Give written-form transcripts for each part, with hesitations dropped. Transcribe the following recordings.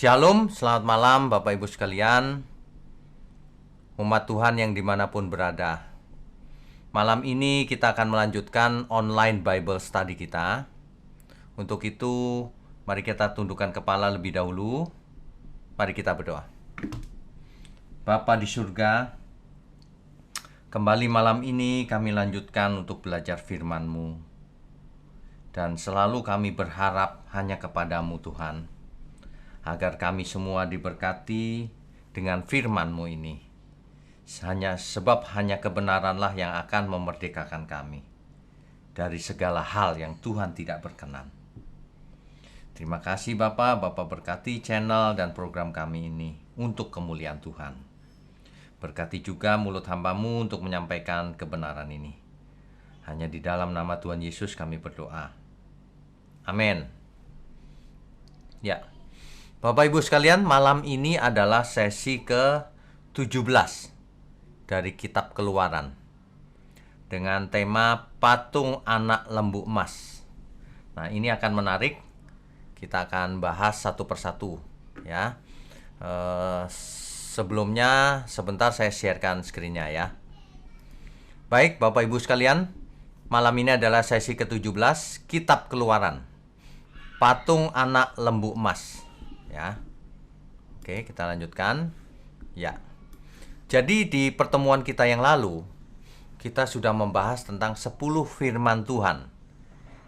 Shalom, selamat malam Bapak Ibu sekalian, umat Tuhan yang dimanapun berada. Malam ini kita akan melanjutkan online Bible Study kita. Untuk itu, mari kita tundukkan kepala lebih dahulu. Mari kita berdoa. Bapa di surga, kembali malam ini kami lanjutkan untuk belajar firman-Mu. Dan selalu kami berharap hanya kepadamu Tuhan, agar kami semua diberkati dengan firman-Mu ini. Hanya kebenaranlah yang akan memerdekakan kami dari segala hal yang Tuhan tidak berkenan. Terima kasih Bapak berkati channel dan program kami ini untuk kemuliaan Tuhan. Berkati juga mulut hamba-Mu untuk menyampaikan kebenaran ini. Hanya di dalam nama Tuhan Yesus kami berdoa. Amin. Ya, Bapak Ibu sekalian, malam ini adalah sesi ke-17 dari Kitab Keluaran dengan tema Patung Anak Lembu Emas. Nah, ini akan menarik. Kita akan bahas satu persatu ya. Sebelumnya sebentar saya sharekan screen-nya ya. Baik Bapak Ibu sekalian, malam ini adalah sesi ke-17 Kitab Keluaran, Patung Anak Lembu Emas ya. Oke, kita lanjutkan ya. Jadi di pertemuan kita yang lalu, kita sudah membahas tentang 10 firman Tuhan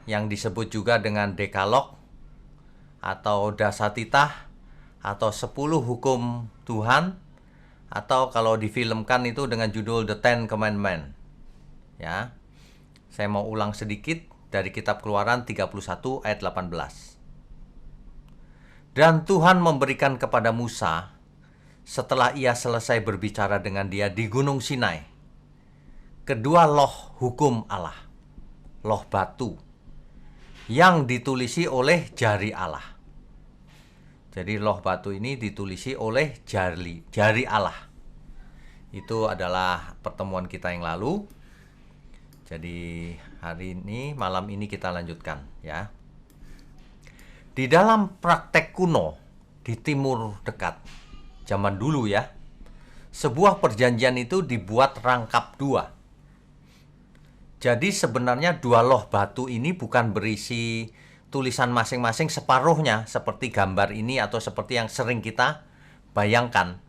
yang disebut juga dengan Dekalog atau Dasatitah atau 10 hukum Tuhan, atau kalau difilmkan itu dengan judul The Ten Commandments ya. Saya mau ulang sedikit dari Kitab Keluaran 31 ayat 18. Dan Tuhan memberikan kepada Musa setelah ia selesai berbicara dengan dia di Gunung Sinai kedua loh hukum Allah, loh batu yang ditulisi oleh jari Allah. Jadi loh batu ini ditulisi oleh jari Allah. Itu adalah pertemuan kita yang lalu. Jadi hari ini, malam ini kita lanjutkan ya. Di dalam praktek kuno di Timur Dekat, zaman dulu ya, sebuah perjanjian itu dibuat rangkap dua. Jadi sebenarnya dua loh batu ini bukan berisi tulisan masing-masing separuhnya seperti gambar ini atau seperti yang sering kita bayangkan.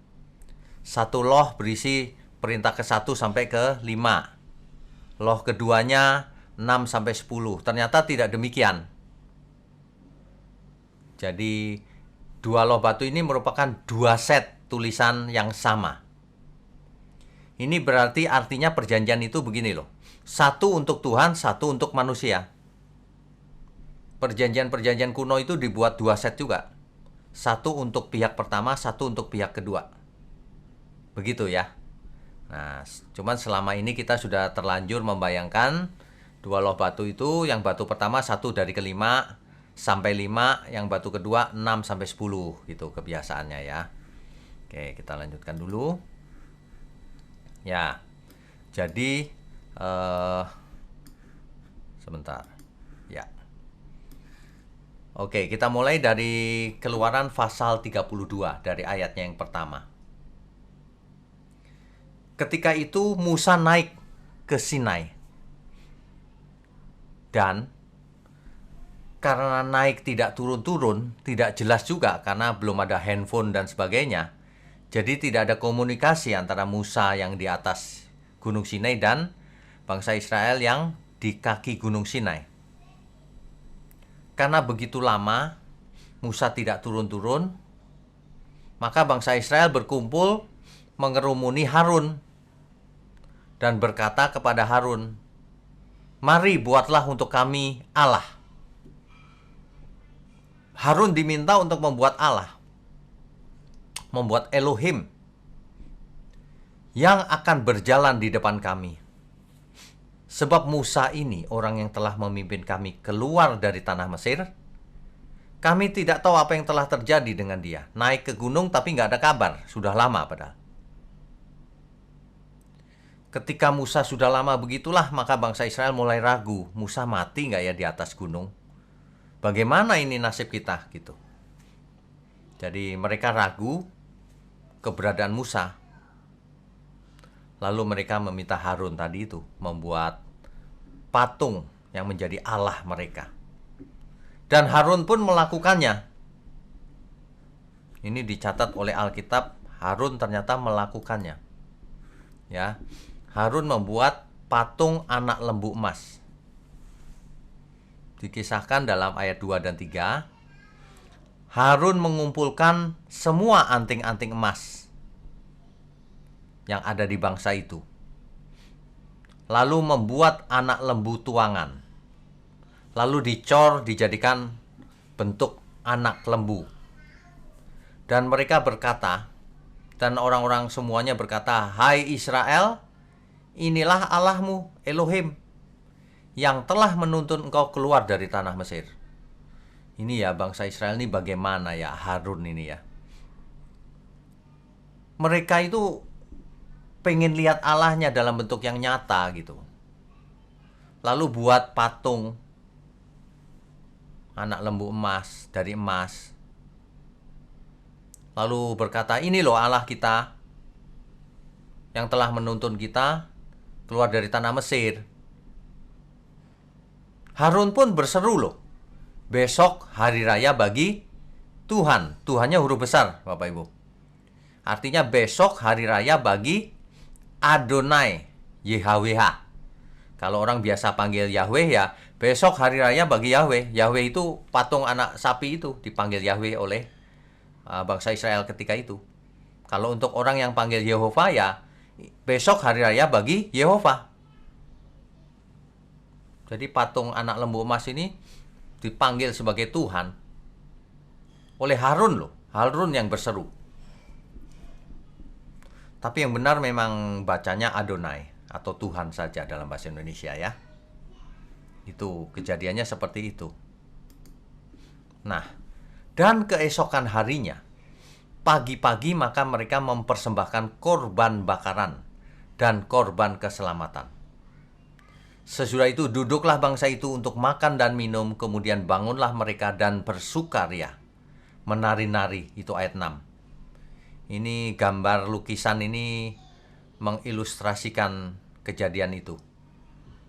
Satu loh berisi perintah ke-1 sampai ke-5. Loh keduanya 6 sampai 10. Ternyata tidak demikian. Jadi dua loh batu ini merupakan dua set tulisan yang sama. Ini berarti artinya perjanjian itu begini loh. Satu untuk Tuhan, satu untuk manusia. Perjanjian-perjanjian kuno itu dibuat dua set juga. Satu untuk pihak pertama, satu untuk pihak kedua. Begitu ya. Nah, cuman selama ini kita sudah terlanjur membayangkan dua loh batu itu, yang batu pertama 1 dari ke-5 sampai 5, yang batu kedua 6 sampai 10 gitu kebiasaannya ya. Oke, kita lanjutkan dulu. Ya. Jadi sebentar. Ya. Oke, kita mulai dari Keluaran pasal 32 dari ayatnya yang pertama. Ketika itu Musa naik ke Sinai. Dan karena naik tidak turun-turun, tidak jelas juga karena belum ada handphone dan sebagainya. Jadi tidak ada komunikasi antara Musa yang di atas Gunung Sinai dan bangsa Israel yang di kaki Gunung Sinai. Karena begitu lama Musa tidak turun-turun, maka bangsa Israel berkumpul mengerumuni Harun dan berkata kepada Harun, "Mari buatlah untuk kami Allah." Harun diminta untuk membuat Allah, membuat Elohim yang akan berjalan di depan kami. Sebab Musa ini orang yang telah memimpin kami keluar dari tanah Mesir. Kami tidak tahu apa yang telah terjadi dengan dia. Naik ke gunung tapi nggak ada kabar. Sudah lama padahal. Ketika Musa sudah lama begitulah, maka bangsa Israel mulai ragu. Musa mati nggak ya di atas gunung? Bagaimana ini nasib kita gitu. Jadi mereka ragu keberadaan Musa. Lalu mereka meminta Harun tadi itu membuat patung yang menjadi Allah mereka. Dan Harun pun melakukannya. Ini dicatat oleh Alkitab, Harun ternyata melakukannya. Ya. Harun membuat patung anak lembu emas. Dikisahkan dalam ayat 2 dan 3, Harun mengumpulkan semua anting-anting emas yang ada di bangsa itu. Lalu membuat anak lembu tuangan. Lalu dicor, dijadikan bentuk anak lembu. Dan mereka berkata, dan orang-orang semuanya berkata, "Hai Israel, inilah Allahmu, Elohim, yang telah menuntun engkau keluar dari tanah Mesir." Ini ya, bangsa Israel ini bagaimana ya, Harun ini ya. Mereka itu pengen lihat Allahnya dalam bentuk yang nyata gitu. Lalu buat patung anak lembu emas dari emas. Lalu berkata, "Ini loh Allah kita yang telah menuntun kita keluar dari tanah Mesir." Harun pun berseru loh, besok hari raya bagi Tuhan. Tuhannya huruf besar, Bapak Ibu. Artinya besok hari raya bagi Adonai, YHWH. Kalau orang biasa panggil Yahweh ya, besok hari raya bagi Yahweh. Yahweh itu patung anak sapi itu dipanggil Yahweh oleh bangsa Israel ketika itu. Kalau untuk orang yang panggil Yehova ya, besok hari raya bagi Yehova. Jadi patung anak lembu emas ini dipanggil sebagai Tuhan oleh Harun loh. Harun yang berseru. Tapi yang benar memang bacanya Adonai atau Tuhan saja dalam bahasa Indonesia ya. Itu kejadiannya seperti itu. Nah, dan keesokan harinya, pagi-pagi maka mereka mempersembahkan korban bakaran dan korban keselamatan. Sesudah itu duduklah bangsa itu untuk makan dan minum, kemudian bangunlah mereka dan bersukaria, menari-nari. Itu ayat 6. Ini gambar lukisan ini mengilustrasikan kejadian itu.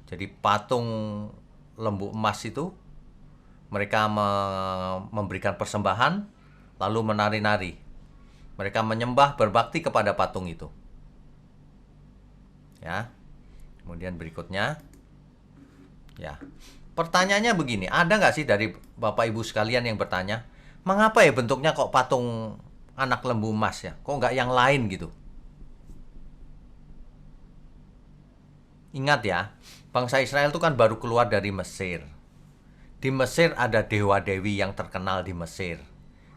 Jadi patung lembu emas itu mereka memberikan persembahan lalu menari-nari. Mereka menyembah, berbakti kepada patung itu. Ya. Kemudian berikutnya, ya. Pertanyaannya begini, ada nggak sih dari Bapak Ibu sekalian yang bertanya, mengapa ya bentuknya kok patung anak lembu emas ya? Kok nggak yang lain gitu? Ingat ya, bangsa Israel itu kan baru keluar dari Mesir. Di Mesir ada dewa-dewi yang terkenal di Mesir.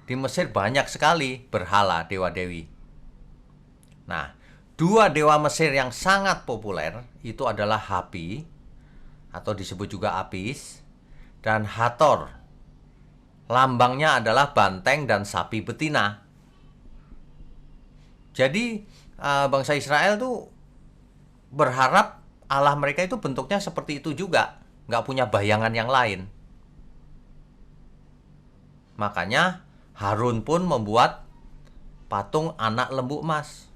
Di Mesir banyak sekali berhala dewa-dewi. Nah, dua dewa Mesir yang sangat populer itu adalah Hapi, atau disebut juga Apis, dan Hathor. Lambangnya adalah banteng dan sapi betina. Jadi bangsa Israel tuh berharap Allah mereka itu bentuknya seperti itu juga, nggak punya bayangan yang lain. Makanya Harun pun membuat patung anak lembu emas,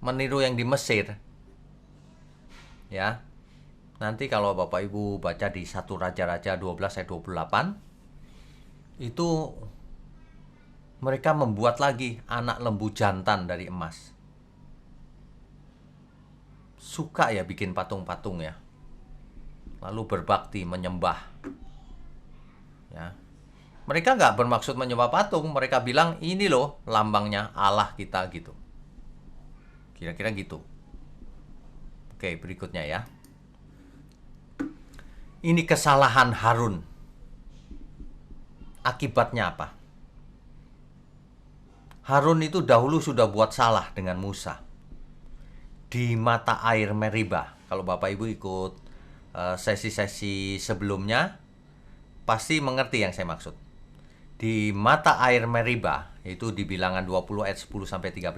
meniru yang di Mesir. Ya, nanti kalau Bapak Ibu baca di 1 Raja-Raja 12 ayat 28, itu mereka membuat lagi anak lembu jantan dari emas. Suka ya bikin patung-patung ya. Lalu berbakti, menyembah. Ya. Mereka nggak bermaksud menyembah patung. Mereka bilang, ini loh lambangnya Allah kita gitu. Kira-kira gitu. Oke, berikutnya ya. Ini kesalahan Harun. Akibatnya apa? Harun itu dahulu sudah buat salah dengan Musa di mata air Meriba. Kalau Bapak Ibu ikut sesi-sesi sebelumnya, pasti mengerti yang saya maksud. Di mata air Meriba, itu di Bilangan 20 ayat 10-13,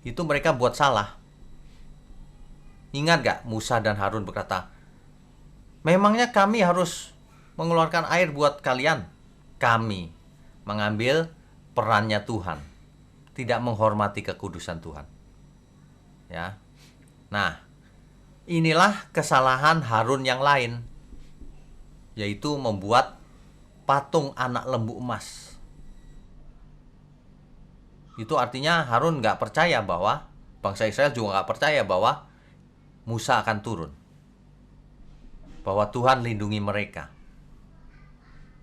itu mereka buat salah. Ingat gak Musa dan Harun berkata, memangnya kami harus mengeluarkan air buat kalian? kami mengambil perannya Tuhan, tidak menghormati kekudusan Tuhan. Ya. Nah, inilah kesalahan Harun yang lain, yaitu membuat patung anak lembu emas. Itu artinya Harun nggak percaya bahwa, bangsa Israel juga nggak percaya bahwa Musa akan turun, bahwa Tuhan lindungi mereka.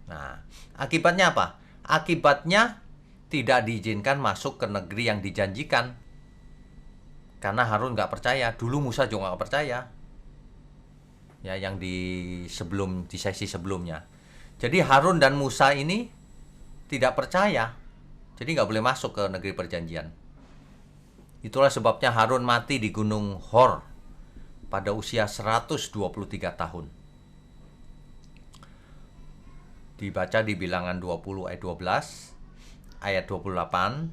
Nah, akibatnya apa? Akibatnya tidak diizinkan masuk ke negeri yang dijanjikan, karena Harun nggak percaya. Dulu Musa juga nggak percaya, ya, yang di sesi sebelumnya. Jadi Harun dan Musa ini tidak percaya, jadi nggak boleh masuk ke negeri perjanjian. Itulah sebabnya Harun mati di Gunung Hor pada usia 123 tahun. Dibaca di Bilangan 20 ayat 12, ayat 28,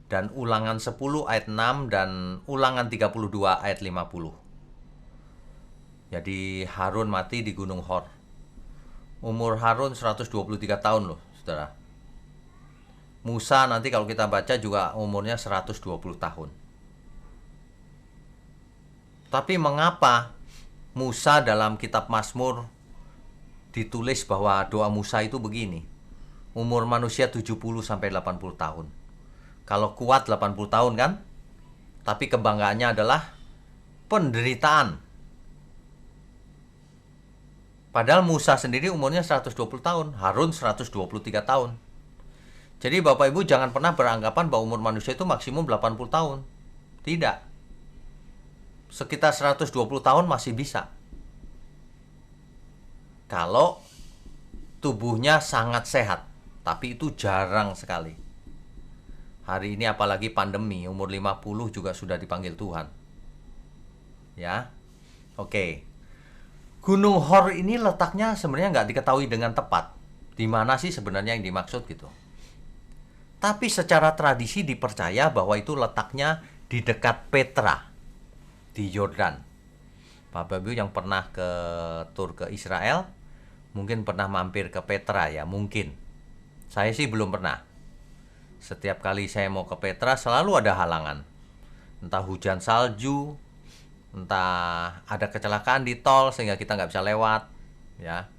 dan Ulangan 10 ayat 6, dan Ulangan 32 ayat 50. Jadi Harun mati di Gunung Hor. Umur Harun 123 tahun loh, saudara. Musa nanti kalau kita baca juga umurnya 120 tahun. Tapi mengapa Musa dalam kitab Mazmur ditulis bahwa doa Musa itu begini? Umur manusia 70 sampai 80 tahun. Kalau kuat 80 tahun kan? Tapi kebanggaannya adalah penderitaan. Padahal Musa sendiri umurnya 120 tahun, Harun 123 tahun. Jadi Bapak Ibu jangan pernah beranggapan bahwa umur manusia itu maksimum 80 tahun. Tidak. Sekitar 120 tahun masih bisa. Kalau tubuhnya sangat sehat, tapi itu jarang sekali. Hari ini apalagi pandemi, umur 50 juga sudah dipanggil Tuhan. Ya. Oke. Gunung Hor ini letaknya sebenarnya nggak diketahui dengan tepat. Di mana sih sebenarnya yang dimaksud gitu. Tapi secara tradisi dipercaya bahwa itu letaknya di dekat Petra, di Yordan. Bapak Ibu yang pernah tur ke Israel, mungkin pernah mampir ke Petra ya, mungkin. Saya sih belum pernah. Setiap kali saya mau ke Petra selalu ada halangan. Entah hujan salju, entah ada kecelakaan di tol sehingga kita nggak bisa lewat, ya.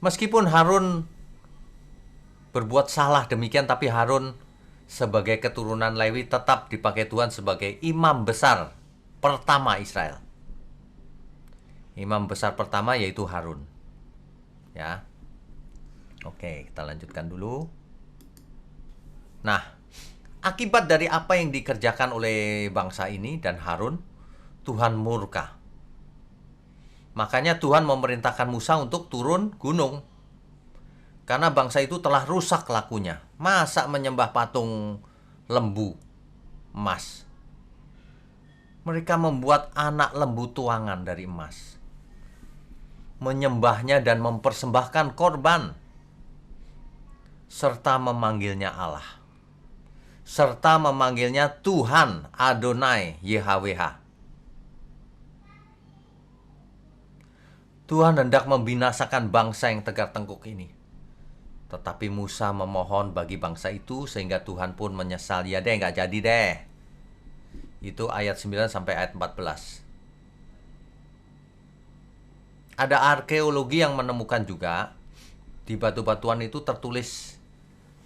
Meskipun Harun berbuat salah demikian, tapi Harun sebagai keturunan Lewi tetap dipakai Tuhan sebagai imam besar pertama Israel. Imam besar pertama yaitu Harun. Ya. Oke, kita lanjutkan dulu. Nah, akibat dari apa yang dikerjakan oleh bangsa ini dan Harun, Tuhan murka. Makanya Tuhan memerintahkan Musa untuk turun gunung. Karena bangsa itu telah rusak lakunya. Masa menyembah patung lembu emas? Mereka membuat anak lembu tuangan dari emas, menyembahnya dan mempersembahkan korban, serta memanggilnya Allah, serta memanggilnya Tuhan Adonai YHWH. Tuhan hendak membinasakan bangsa yang tegar tengkuk ini. Tetapi Musa memohon bagi bangsa itu sehingga Tuhan pun menyesal. Ya deh, nggak jadi deh. Itu ayat 9 sampai ayat 14. Ada arkeologi yang menemukan juga di batu-batuan itu tertulis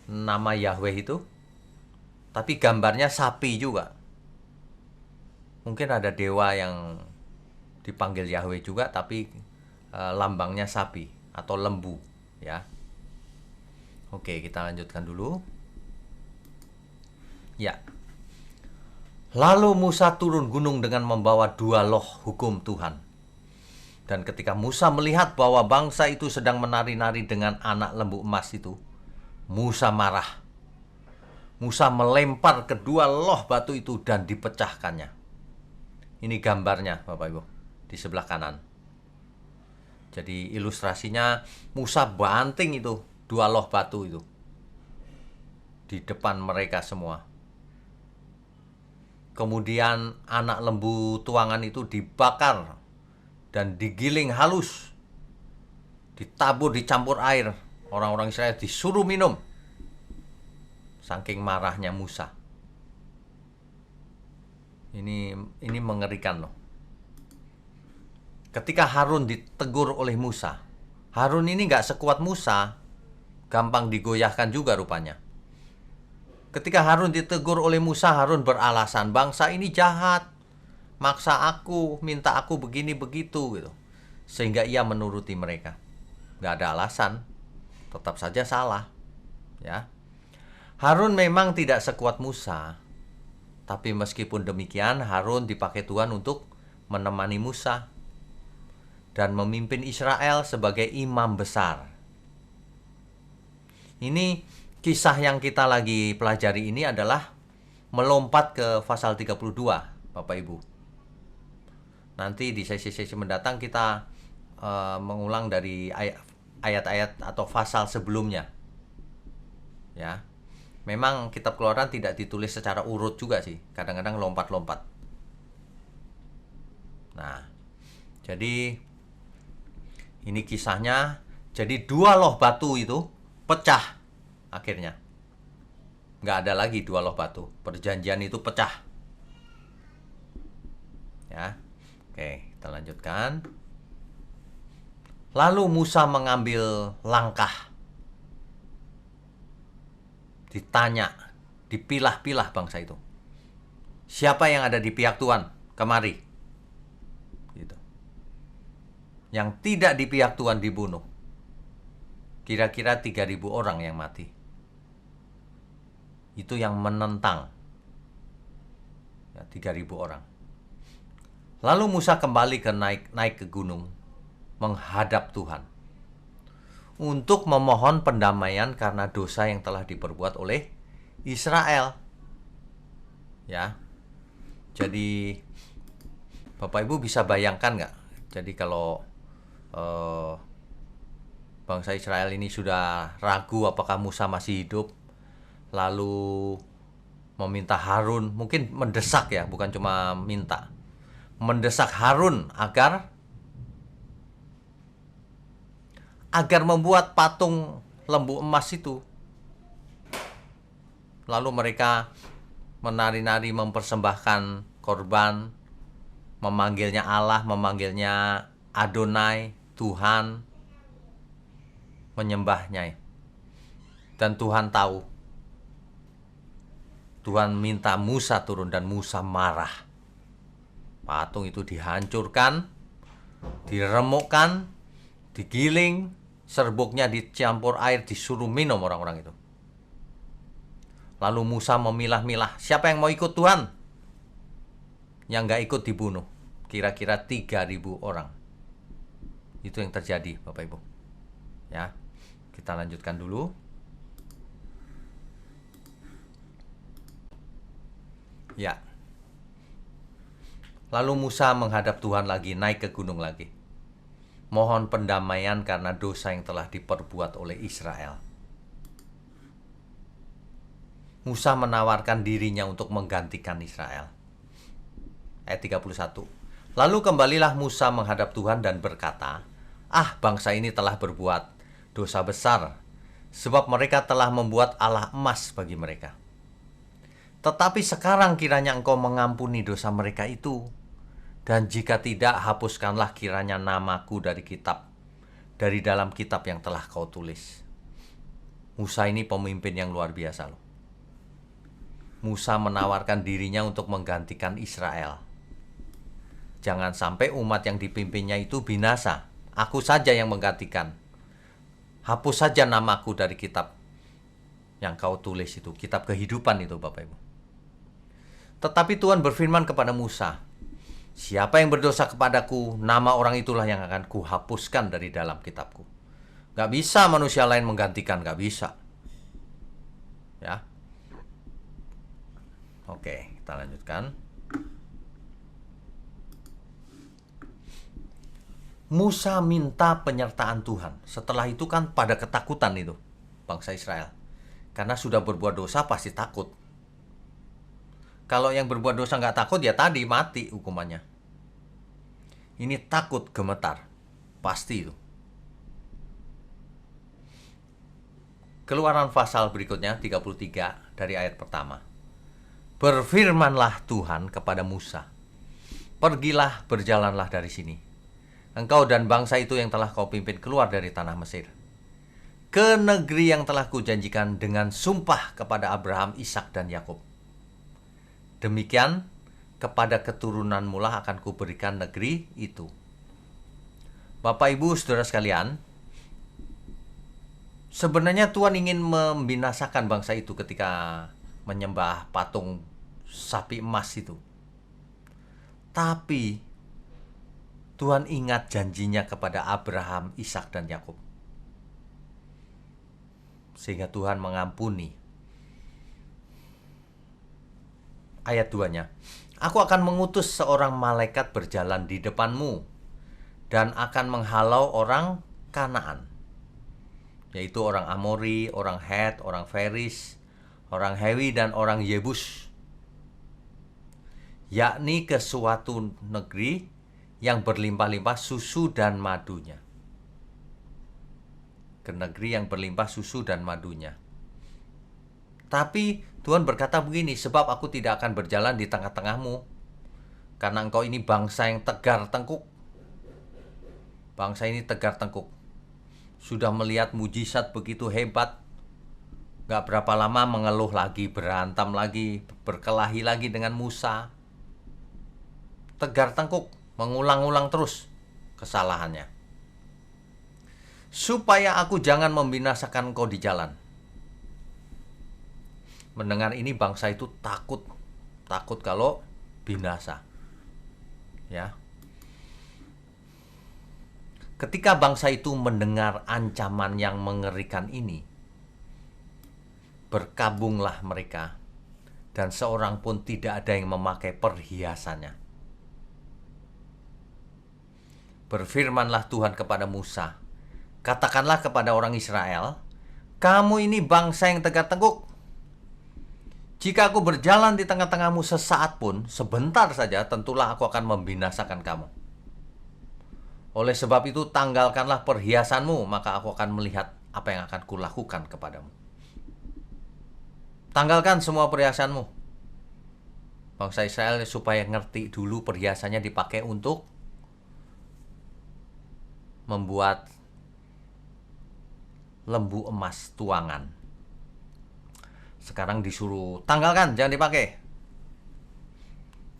nama Yahweh itu, tapi gambarnya sapi juga. Mungkin ada dewa yang dipanggil Yahweh juga, tapi lambangnya sapi atau lembu, ya. Oke, kita lanjutkan dulu. Ya. Lalu Musa turun gunung dengan membawa 2 loh hukum Tuhan. Dan ketika Musa melihat bahwa bangsa itu sedang menari-nari dengan anak lembu emas itu, Musa marah. Musa melempar kedua loh batu itu dan dipecahkannya. Ini gambarnya, Bapak Ibu, di sebelah kanan. Jadi ilustrasinya Musa banting itu 2 loh batu itu di depan mereka semua. Kemudian anak lembu tuangan itu dibakar dan digiling halus, ditabur, dicampur air Orang-orang Israel disuruh minum. Saking marahnya Musa. Ini mengerikan loh. Ketika Harun ditegur oleh Musa, Harun ini nggak sekuat Musa, gampang digoyahkan juga rupanya. Ketika Harun ditegur oleh Musa, Harun beralasan, bangsa ini jahat, maksa aku, minta aku begini begitu gitu, sehingga ia menuruti mereka. Nggak ada alasan, tetap saja salah. Ya, Harun memang tidak sekuat Musa, tapi meskipun demikian, Harun dipakai Tuhan untuk menemani Musa dan memimpin Israel sebagai imam besar. Ini kisah yang kita lagi pelajari ini adalah melompat ke pasal 32, Bapak Ibu. Nanti di sesi-sesi mendatang kita mengulang dari ayat-ayat atau pasal sebelumnya. Ya. Memang kitab Keluaran tidak ditulis secara urut juga sih, kadang-kadang lompat-lompat. Nah, jadi ini kisahnya. Jadi 2 loh batu itu pecah akhirnya. Nggak ada lagi 2 loh batu. Perjanjian itu pecah. Ya, oke, kita lanjutkan. Lalu Musa mengambil langkah. Ditanya, dipilah-pilah bangsa itu. Siapa yang ada di pihak Tuhan? Kemari. Gitu. Yang tidak di pihak Tuhan dibunuh. Kira-kira 3.000 orang yang mati. Itu yang menentang. Ya, 3.000 orang. Lalu Musa kembali naik ke gunung menghadap Tuhan untuk memohon pendamaian karena dosa yang telah diperbuat oleh Israel. Ya. Jadi Bapak Ibu bisa bayangkan nggak? Jadi kalau bangsa Israel ini sudah ragu apakah Musa masih hidup, lalu meminta Harun, mungkin mendesak ya, bukan cuma minta, mendesak Harun agar membuat patung lembu emas itu. Lalu mereka menari-nari mempersembahkan korban, memanggilnya Allah, memanggilnya Adonai, Tuhan, menyembahnya. Dan Tuhan tahu. Tuhan minta Musa turun dan Musa marah. Patung itu dihancurkan, diremukkan, digiling, serbuknya dicampur air, disuruh minum orang-orang itu. Lalu Musa memilah-milah, siapa yang mau ikut Tuhan? Yang nggak ikut dibunuh. Kira-kira 3.000 orang. Itu yang terjadi, Bapak Ibu. Ya, kita lanjutkan dulu. Ya. Lalu Musa menghadap Tuhan lagi, naik ke gunung lagi. Mohon pendamaian karena dosa yang telah diperbuat oleh Israel. Musa menawarkan dirinya untuk menggantikan Israel. Ayat 31. Lalu kembalilah Musa menghadap Tuhan dan berkata, bangsa ini telah berbuat dosa besar, sebab mereka telah membuat Allah emas bagi mereka. Tetapi sekarang kiranya engkau mengampuni dosa mereka itu, dan jika tidak, hapuskanlah kiranya namaku dari dalam kitab yang telah kau tulis. Musa ini pemimpin yang luar biasa loh. Musa menawarkan dirinya untuk menggantikan Israel. Jangan sampai umat yang dipimpinnya itu binasa. Aku saja yang menggantikan. Hapus saja namaku dari kitab yang kau tulis itu. Kitab kehidupan itu, Bapak Ibu. Tetapi Tuhan berfirman kepada Musa, siapa yang berdosa kepadaku, nama orang itulah yang akan kuhapuskan dari dalam kitabku. Gak bisa manusia lain menggantikan, gak bisa. Ya. Oke, kita lanjutkan. Musa minta penyertaan Tuhan. Setelah itu kan pada ketakutan itu bangsa Israel. Karena sudah berbuat dosa pasti takut. Kalau yang berbuat dosa nggak takut ya tadi mati hukumannya. Ini takut gemetar. Pasti itu. Keluaran pasal berikutnya 33 dari ayat pertama. Berfirmanlah Tuhan kepada Musa, pergilah, berjalanlah dari sini, engkau dan bangsa itu yang telah kau pimpin keluar dari tanah Mesir, ke negeri yang telah kujanjikan dengan sumpah kepada Abraham, Ishak dan Yakub. Demikian kepada keturunanmu lah akan kuberikan negeri itu. Bapak, Ibu, Saudara sekalian, sebenarnya Tuhan ingin membinasakan bangsa itu ketika menyembah patung sapi emas itu. Tapi Tuhan ingat janjinya kepada Abraham, Ishak dan Yakub. Sehingga Tuhan mengampuni. Ayat 2-nya, aku akan mengutus seorang malaikat berjalan di depanmu dan akan menghalau orang Kanaan, yaitu orang Amori, orang Het, orang Feris, orang Hewi, dan orang Yebus, yakni ke suatu negeri yang berlimpah-limpah susu dan madunya. Ke negeri yang berlimpah susu dan madunya. Tapi Tuhan berkata begini, sebab aku tidak akan berjalan di tengah-tengahmu, karena engkau ini bangsa yang tegar tengkuk. Bangsa ini tegar tengkuk. Sudah melihat mujizat begitu hebat, gak berapa lama mengeluh lagi, berantem lagi, berkelahi lagi dengan Musa. Tegar tengkuk, mengulang-ulang terus kesalahannya. Supaya aku jangan membinasakan engkau di jalan. Mendengar ini bangsa itu takut kalau binasa. Ya. Ketika bangsa itu mendengar ancaman yang mengerikan ini, berkabunglah mereka, dan seorang pun tidak ada yang memakai perhiasannya. Berfirmanlah Tuhan kepada Musa, katakanlah kepada orang Israel, kamu ini bangsa yang tegar tengkuk. Jika aku berjalan di tengah-tengahmu sesaat pun, sebentar saja, tentulah aku akan membinasakan kamu. Oleh sebab itu, tanggalkanlah perhiasanmu, maka aku akan melihat apa yang akan kulakukan kepadamu. Tanggalkan semua perhiasanmu. Bangsa Israel supaya ngerti dulu perhiasannya dipakai untuk membuat lembu emas tuangan. Sekarang disuruh tanggalkan, jangan dipakai.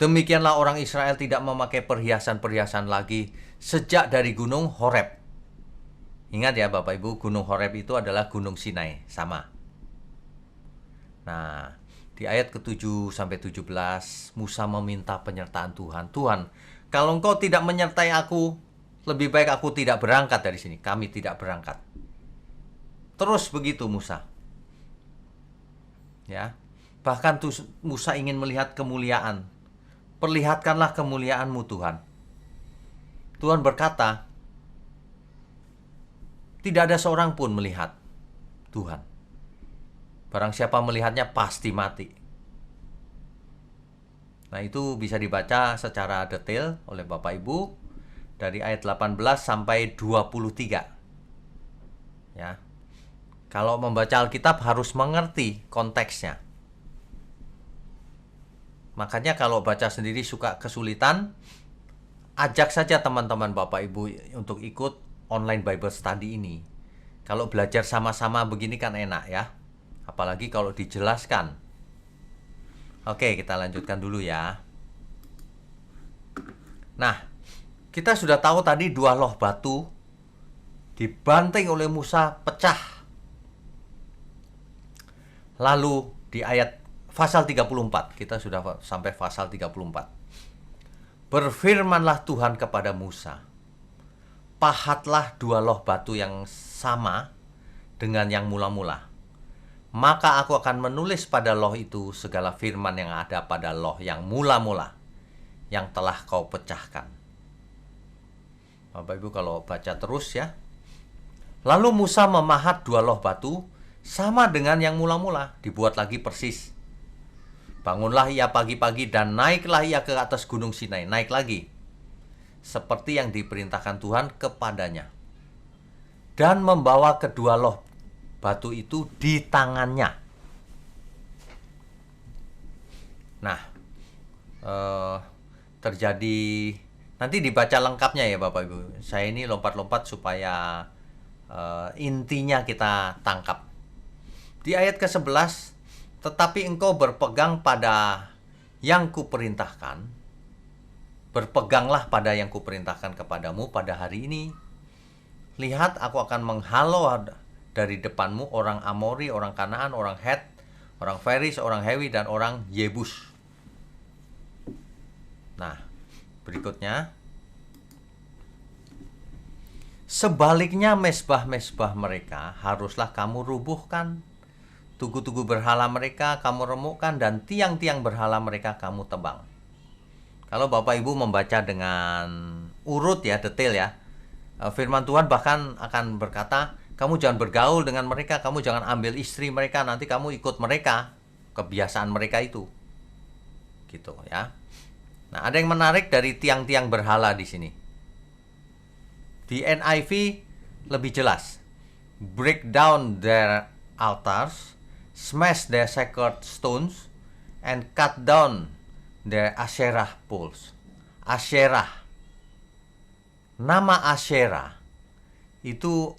Demikianlah orang Israel tidak memakai perhiasan-perhiasan lagi sejak dari gunung Horeb. Ingat ya Bapak Ibu, gunung Horeb itu adalah gunung Sinai, sama. Nah, di ayat ke-7 sampai 17, Musa meminta penyertaan Tuhan. Tuhan, kalau engkau tidak menyertai aku, lebih baik aku tidak berangkat dari sini. Kami tidak berangkat. Terus begitu Musa. Ya, bahkan Musa ingin melihat kemuliaan. Perlihatkanlah kemuliaan-Mu Tuhan. Tuhan berkata, tidak ada seorang pun melihat Tuhan. Barang siapa melihatnya pasti mati. Nah, itu bisa dibaca secara detail oleh Bapak Ibu dari ayat 18 sampai 23. Ya. Kalau membaca Alkitab harus mengerti konteksnya. Makanya kalau baca sendiri suka kesulitan, ajak saja teman-teman Bapak Ibu untuk ikut online Bible Study ini. Kalau belajar sama-sama begini kan enak ya. Apalagi kalau dijelaskan. Oke, kita lanjutkan dulu ya. Nah, kita sudah tahu tadi dua loh batu dibanting oleh Musa pecah. Lalu di ayat pasal 34, kita sudah sampai pasal 34. Berfirmanlah Tuhan kepada Musa, pahatlah dua loh batu yang sama dengan yang mula-mula. Maka aku akan menulis pada loh itu segala firman yang ada pada loh yang mula-mula, yang telah kau pecahkan. Bapak Ibu kalau baca terus ya. Lalu Musa memahat dua loh batu, sama dengan yang mula-mula, dibuat lagi persis. Bangunlah ia pagi-pagi dan naiklah ia ke atas gunung Sinai, naik lagi. Seperti yang diperintahkan Tuhan kepadanya. Dan membawa kedua loh batu itu di tangannya. Nah, terjadi, nanti dibaca lengkapnya ya Bapak Ibu. Saya ini lompat-lompat supaya intinya kita tangkap. Di ayat ke-11, tetapi engkau berpegang pada yang kuperintahkan, berpeganglah pada yang kuperintahkan kepadamu pada hari ini. Lihat, aku akan menghalau dari depanmu orang Amori, orang Kanaan, orang Het, orang Feris, orang Hewi, dan orang Yebus. Nah, berikutnya, sebaliknya mesbah-mesbah mereka haruslah kamu rubuhkan, tugu-tugu berhala mereka kamu remukkan, dan tiang-tiang berhala mereka kamu tebang. Kalau Bapak Ibu membaca dengan urut ya, detail ya, firman Tuhan bahkan akan berkata, kamu jangan bergaul dengan mereka, kamu jangan ambil istri mereka, nanti kamu ikut mereka, kebiasaan mereka itu. Gitu ya. Nah, ada yang menarik dari tiang-tiang berhala di sini. Di NIV lebih jelas. Break down their altars, smash their sacred stones, and cut down their Asherah poles. Asherah. Nama Asherah itu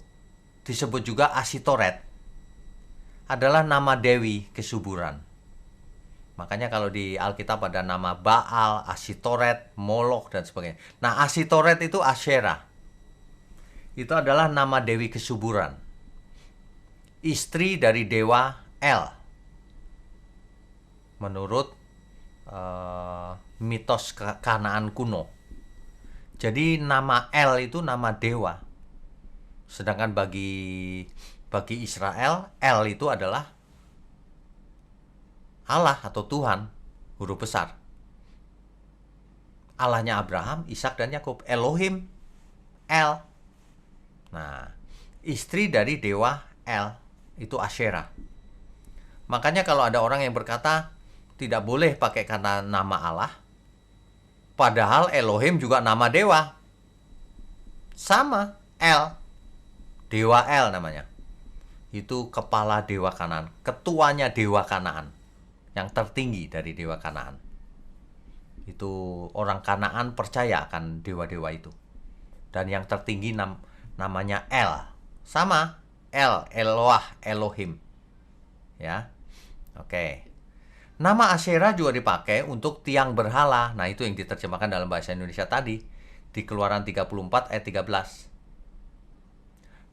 disebut juga Asitoret. Adalah nama dewi kesuburan. Makanya kalau di Alkitab ada nama Baal, Asitoret, Molok, dan sebagainya. Nah, Asitoret itu Asherah. Itu adalah nama dewi kesuburan. Istri dari dewa El. Menurut mitos Kanaan kuno. Jadi nama El itu nama dewa. Sedangkan bagi Israel, El itu adalah Allah atau Tuhan, huruf besar. Allahnya Abraham, Ishak, dan Yakub. Elohim, El. Nah, istri dari dewa El itu Asherah. Makanya kalau ada orang yang berkata tidak boleh pakai kata nama Allah, padahal Elohim juga nama dewa. Sama, El. Dewa El namanya. Itu kepala dewa Kanaan, ketuanya dewa Kanaan, yang tertinggi dari dewa Kanaan. Itu orang Kanaan percaya akan dewa-dewa itu. Dan yang tertinggi namanya El. Sama, El, Eloah, Elohim. Ya. Oke. Nama Asyera juga dipakai untuk tiang berhala. Nah, itu yang diterjemahkan dalam bahasa Indonesia tadi di Keluaran 34 ayat 13.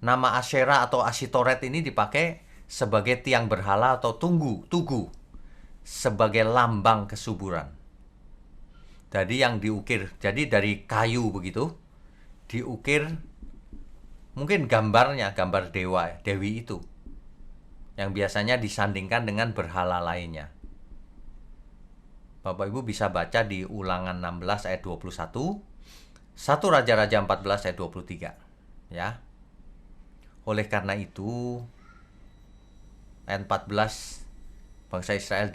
Nama Asyera atau Asitoret ini dipakai sebagai tiang berhala atau tugu sebagai lambang kesuburan. Jadi yang diukir, jadi dari kayu begitu, diukir mungkin gambarnya, gambar dewi itu, yang biasanya disandingkan dengan berhala lainnya. Bapak Ibu bisa baca di Ulangan 16 ayat 21, 1 Raja-Raja 14 ayat 23. Ya. Oleh karena itu, ayat 14, bangsa Israel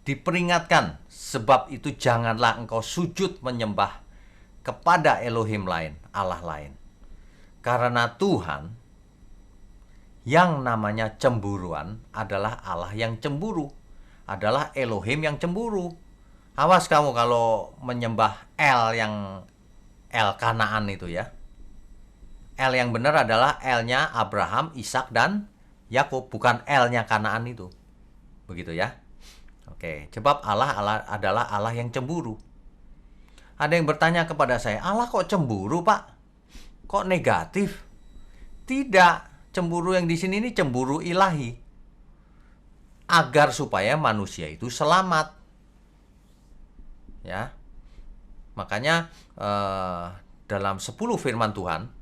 diperingatkan, sebab itu janganlah engkau sujud menyembah kepada Elohim lain, Allah lain. Karena Tuhan yang namanya cemburuan adalah Allah yang cemburu, adalah Elohim yang cemburu. Awas kamu kalau menyembah El Kanaan itu ya. El yang benar adalah El-nya Abraham, Ishak, dan Yakub, bukan El-nya Kanaan itu. Begitu ya. Oke, sebab Allah adalah Allah yang cemburu. Ada yang bertanya kepada saya, Allah kok cemburu, Pak? Kok negatif? Tidak, cemburu yang di sini ini cemburu ilahi. Agar supaya manusia itu selamat. Ya. Makanya dalam 10 firman Tuhan,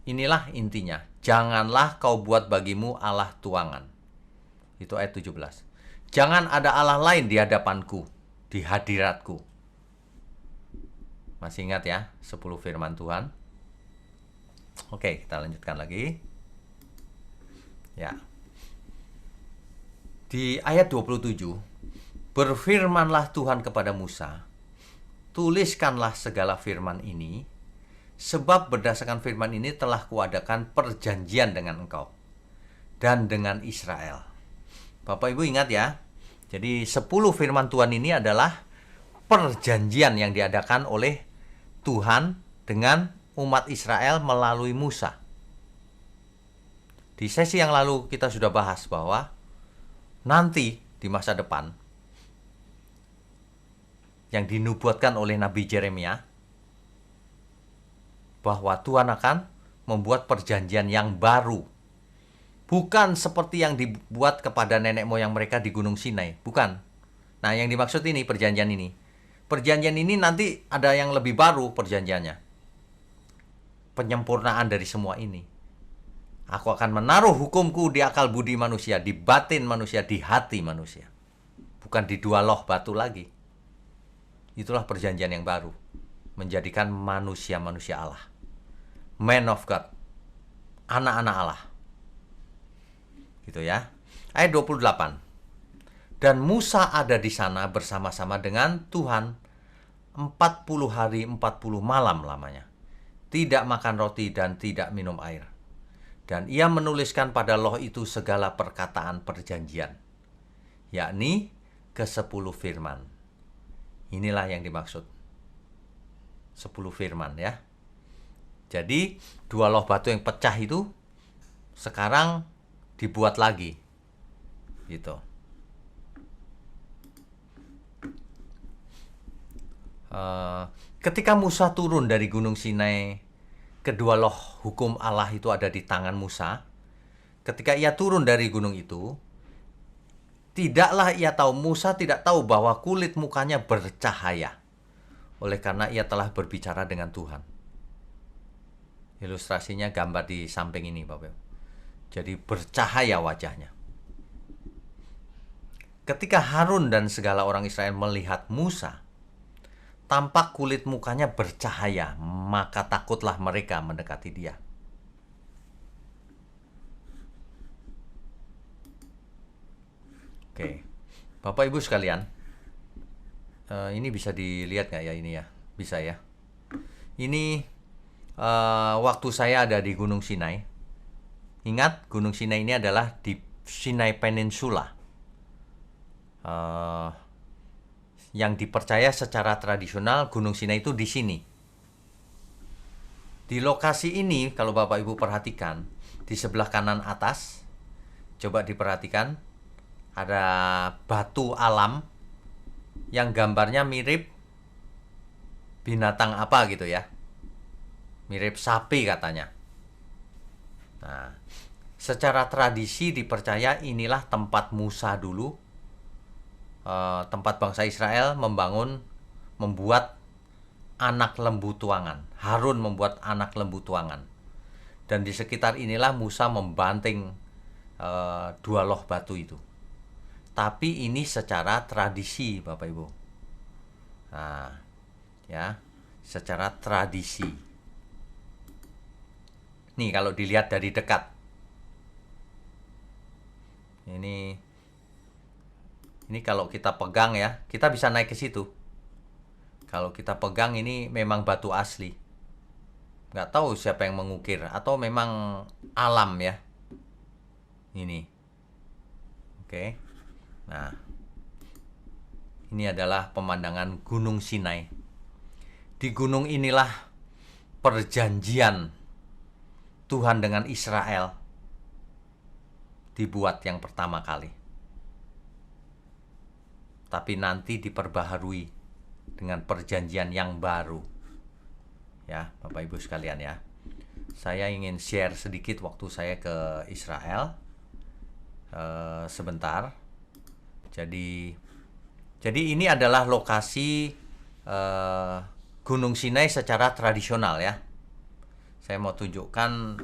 inilah intinya. Janganlah kau buat bagimu Allah tuangan. Itu ayat 17. Jangan ada Allah lain di hadapanku, di hadiratku. Masih ingat ya, 10 firman Tuhan. Oke, kita lanjutkan lagi. Ya. Di ayat 27, berfirmanlah Tuhan kepada Musa, tuliskanlah segala firman ini Sebab berdasarkan firman ini telah kuadakan perjanjian dengan engkau dan dengan Israel. Bapak Ibu ingat ya, jadi 10 firman Tuhan ini adalah perjanjian yang diadakan oleh Tuhan dengan umat Israel melalui Musa. Di sesi yang lalu kita sudah bahas bahwa nanti di masa depan yang dinubuatkan oleh Nabi Yeremia bahwa Tuhan akan membuat perjanjian yang baru. Bukan seperti yang dibuat kepada nenek moyang mereka di Gunung Sinai. Bukan. Nah, yang dimaksud ini perjanjian ini. Perjanjian ini nanti ada yang lebih baru perjanjiannya. Penyempurnaan dari semua ini. Aku akan menaruh hukumku di akal budi manusia, di batin manusia, di hati manusia. Bukan di 2 loh batu lagi. Itulah perjanjian yang baru. Menjadikan manusia-manusia Allah. Man of God. Anak-anak Allah. Gitu ya. Ayat 28. Dan Musa ada di sana bersama-sama dengan Tuhan 40 hari 40 malam lamanya. Tidak makan roti dan tidak minum air. Dan ia menuliskan pada loh itu segala perkataan perjanjian. Yakni ke-10 firman. Inilah yang dimaksud. 10 firman ya. Jadi 2 loh batu yang pecah itu sekarang dibuat lagi. Gitu. Ketika Musa turun dari Gunung Sinai, kedua loh hukum Allah itu ada di tangan Musa. Ketika ia turun dari gunung itu, tidaklah ia tahu, Musa tidak tahu bahwa kulit mukanya bercahaya. Oleh karena ia telah berbicara dengan Tuhan. Ilustrasinya gambar di samping ini, Bapak. Jadi bercahaya wajahnya. Ketika Harun dan segala orang Israel melihat Musa, tampak kulit mukanya bercahaya, maka takutlah mereka mendekati dia. Oke, Bapak Ibu sekalian, ini bisa dilihat nggak ya ini ya? Bisa ya. Ini waktu saya ada di Gunung Sinai. Ingat, Gunung Sinai ini adalah di Sinai Peninsula. Yang dipercaya secara tradisional Gunung Sinai itu di sini. Di lokasi ini, kalau Bapak Ibu perhatikan, di sebelah kanan atas, coba diperhatikan, ada batu alam yang gambarnya mirip binatang apa gitu ya. Mirip sapi katanya. Nah, secara tradisi dipercaya inilah tempat Musa dulu, tempat bangsa Israel membuat anak lembu tuangan. Harun membuat anak lembu tuangan. Dan di sekitar inilah Musa membanting 2 loh batu itu. Tapi ini secara tradisi, Bapak Ibu. Nah, ya, secara tradisi. Nih kalau dilihat dari dekat. Ini kalau kita pegang ya, kita bisa naik ke situ. Kalau kita pegang ini memang batu asli. Nggak tahu siapa yang mengukir atau memang alam ya. Ini. Oke. Nah. Ini adalah pemandangan Gunung Sinai. Di gunung inilah perjanjian Tuhan dengan Israel dibuat yang pertama kali. Tapi nanti diperbaharui dengan perjanjian yang baru. Ya, Bapak Ibu sekalian ya. Saya ingin share sedikit waktu saya ke Israel sebentar. Jadi ini adalah lokasi Gunung Sinai secara tradisional ya. Saya mau tunjukkan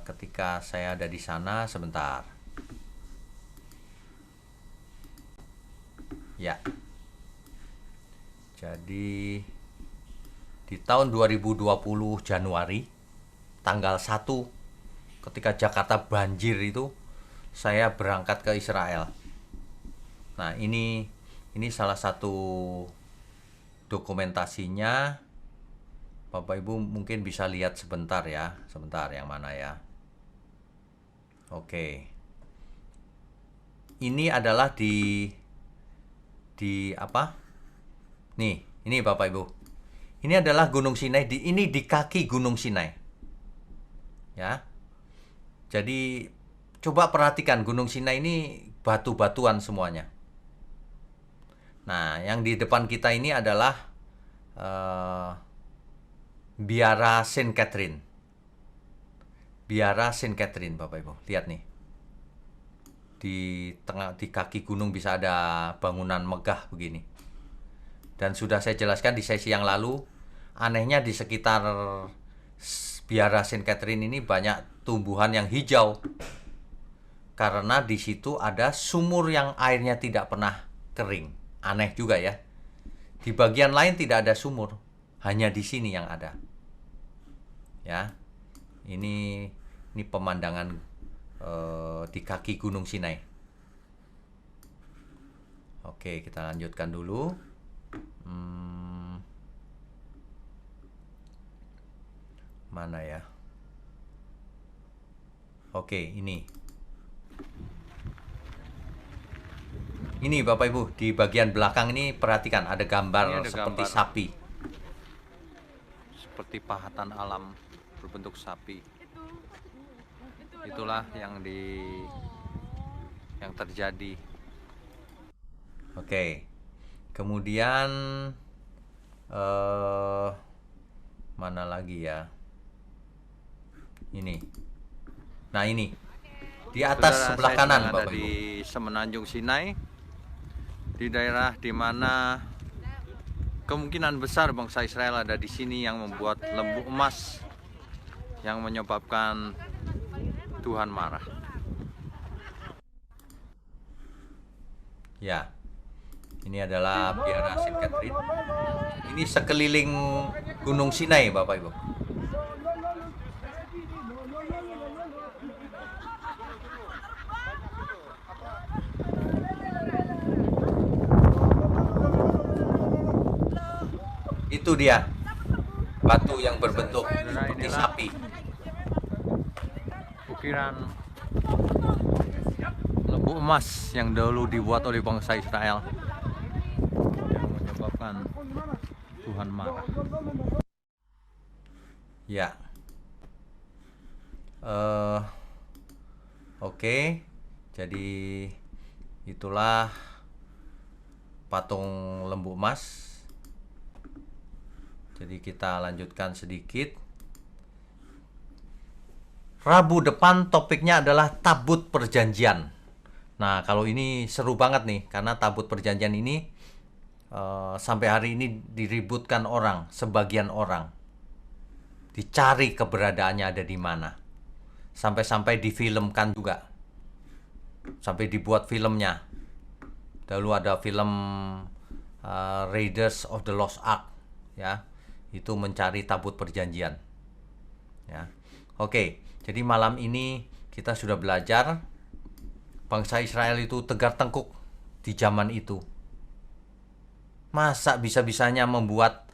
ketika saya ada di sana sebentar. Ya. Jadi di tahun 2020 Januari tanggal 1 ketika Jakarta banjir itu saya berangkat ke Israel. Nah, ini salah satu dokumentasinya Bapak Ibu mungkin bisa lihat sebentar ya. Sebentar, yang mana ya? Oke. Ini adalah di apa? Nih, ini Bapak Ibu. Ini adalah Gunung Sinai, ini di kaki Gunung Sinai. Ya. Jadi coba perhatikan Gunung Sinai ini batu-batuan semuanya. Nah, yang di depan kita ini adalah Biara Saint Catherine. Biara Saint Catherine, Bapak Ibu. Lihat nih. Di kaki gunung bisa ada bangunan megah begini. Dan sudah saya jelaskan di sesi yang lalu, anehnya di sekitar Biara Saint Catherine ini banyak tumbuhan yang hijau. Karena di situ ada sumur yang airnya tidak pernah kering. Aneh juga ya. Di bagian lain tidak ada sumur, hanya di sini yang ada. Ya. Ini pemandangan di kaki Gunung Sinai. Oke, kita lanjutkan dulu. Mana ya? Oke, ini. Ini Bapak Ibu, di bagian belakang ini perhatikan ada gambar seperti sapi. Seperti pahatan alam berbentuk sapi. Itulah yang terjadi. Oke. Kemudian mana lagi ya? Ini. Nah, ini. Di atas sebelah kanan Bapak Ibu. Di Semenanjung Sinai. Di daerah di mana kemungkinan besar bangsa Israel ada di sini yang membuat lembu emas yang menyebabkan Tuhan marah. Ya, ini adalah Biara Saint Catherine. Ini sekeliling Gunung Sinai, Bapak Ibu. Itu dia, batu yang berbentuk seperti sapi. Ukiran lembu emas yang dahulu dibuat oleh bangsa Israel yang menyebabkan Tuhan marah. Ya. Oke. Jadi itulah patung lembu emas. Jadi kita lanjutkan sedikit. Rabu depan topiknya adalah tabut perjanjian. Nah, kalau ini seru banget nih, karena tabut perjanjian ini sampai hari ini diributkan orang, sebagian orang. Dicari keberadaannya ada di mana. Sampai-sampai difilmkan juga. Sampai dibuat filmnya. Dahulu ada film Raiders of the Lost Ark, ya. Itu mencari tabut perjanjian. Ya. Oke, jadi malam ini kita sudah belajar bangsa Israel itu tegar tengkuk di zaman itu. Masa bisa-bisanya membuat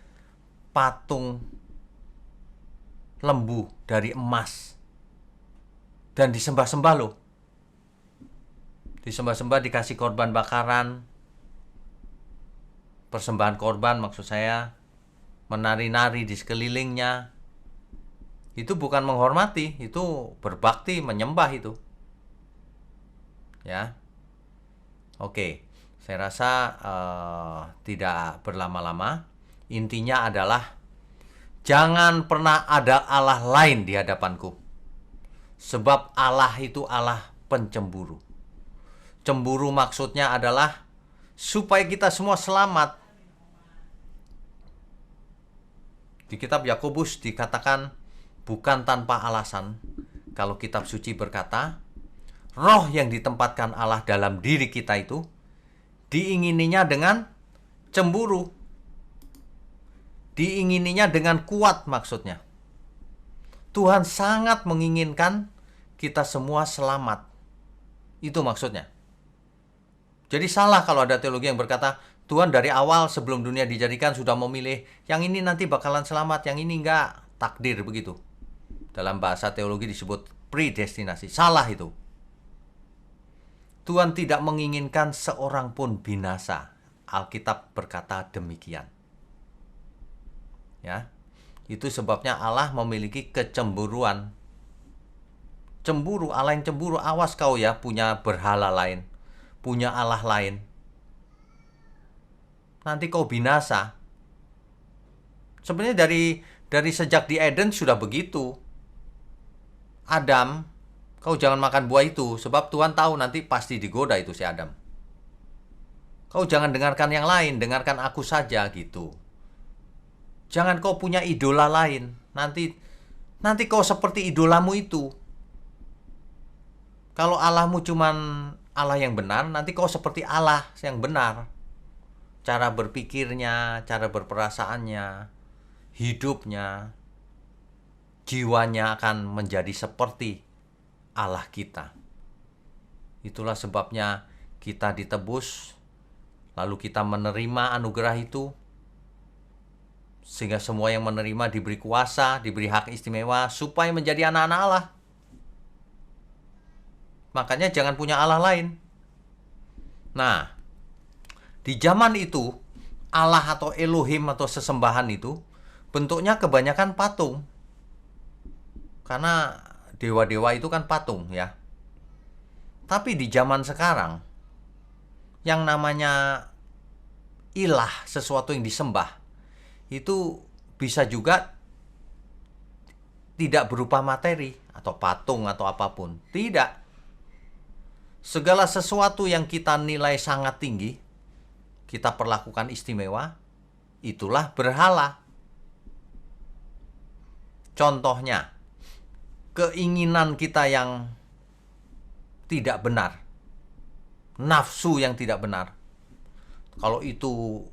patung lembu dari emas dan disembah-sembah loh. Disembah-sembah, dikasih korban bakaran, persembahan korban maksud saya, menari-nari di sekelilingnya. Itu bukan menghormati, itu berbakti, menyembah itu. Ya. Oke, saya rasa tidak berlama-lama. Intinya adalah jangan pernah ada Allah lain di hadapanku. Sebab Allah itu Allah pencemburu. Cemburu maksudnya adalah supaya kita semua selamat. Di kitab Yakobus dikatakan bukan tanpa alasan kalau kitab suci berkata roh yang ditempatkan Allah dalam diri kita itu diingininya dengan cemburu. Diingininya dengan kuat maksudnya. Tuhan sangat menginginkan kita semua selamat. Itu maksudnya. Jadi salah kalau ada teologi yang berkata Tuhan dari awal sebelum dunia dijadikan sudah memilih yang ini nanti bakalan selamat, yang ini enggak. Takdir begitu. Dalam bahasa teologi disebut predestinasi. Salah itu. Tuhan tidak menginginkan seorang pun binasa. Alkitab berkata demikian. Ya. Itu sebabnya Allah memiliki kecemburuan. Cemburu, Allah yang cemburu, awas kau ya punya berhala lain, punya Allah lain. Nanti kau binasa. Sebenarnya dari sejak di Eden sudah begitu. Adam, kau jangan makan buah itu, sebab Tuhan tahu nanti pasti digoda itu si Adam. Kau jangan dengarkan yang lain, dengarkan aku saja gitu. Jangan kau punya idola lain, nanti kau seperti idolamu itu. Kalau Allahmu cuman Allah yang benar, nanti kau seperti Allah yang benar. Cara berpikirnya, cara berperasaannya, hidupnya, jiwanya akan menjadi seperti Allah kita. Itulah sebabnya kita ditebus, lalu kita menerima anugerah itu, sehingga semua yang menerima diberi kuasa, diberi hak istimewa, supaya menjadi anak-anak Allah. Makanya jangan punya Allah lain. Nah, di zaman itu, Allah atau Elohim atau sesembahan itu bentuknya kebanyakan patung. Karena dewa-dewa itu kan patung ya. Tapi di zaman sekarang, yang namanya ilah, sesuatu yang disembah, itu bisa juga tidak berupa materi atau patung atau apapun. Tidak. Segala sesuatu yang kita nilai sangat tinggi, kita perlakukan istimewa, itulah berhala. Contohnya, keinginan kita yang tidak benar, nafsu yang tidak benar. Kalau itu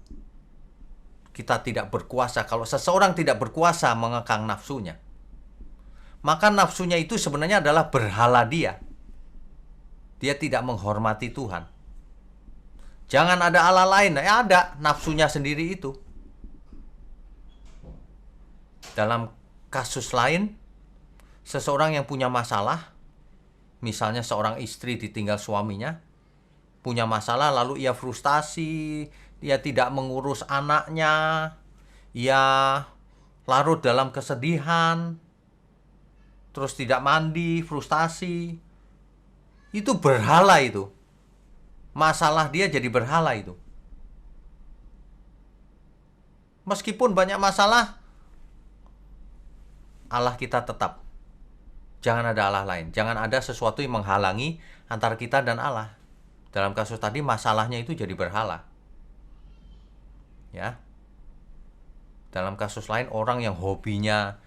kita tidak berkuasa, kalau seseorang tidak berkuasa mengekang nafsunya, maka nafsunya itu sebenarnya adalah berhala dia. Dia tidak menghormati Tuhan. Jangan ada Allah lain, ya ada nafsunya sendiri itu. Dalam kasus lain, seseorang yang punya masalah, misalnya seorang istri ditinggal suaminya, punya masalah lalu ia frustasi, dia tidak mengurus anaknya, ia larut dalam kesedihan, terus tidak mandi, frustasi. Itu berhala itu. Masalah dia jadi berhala itu. Meskipun banyak masalah, Allah kita tetap. Jangan ada Allah lain. Jangan ada sesuatu yang menghalangi antara kita dan Allah. Dalam kasus tadi masalahnya itu jadi berhala. Ya. Dalam kasus lain orang yang hobinya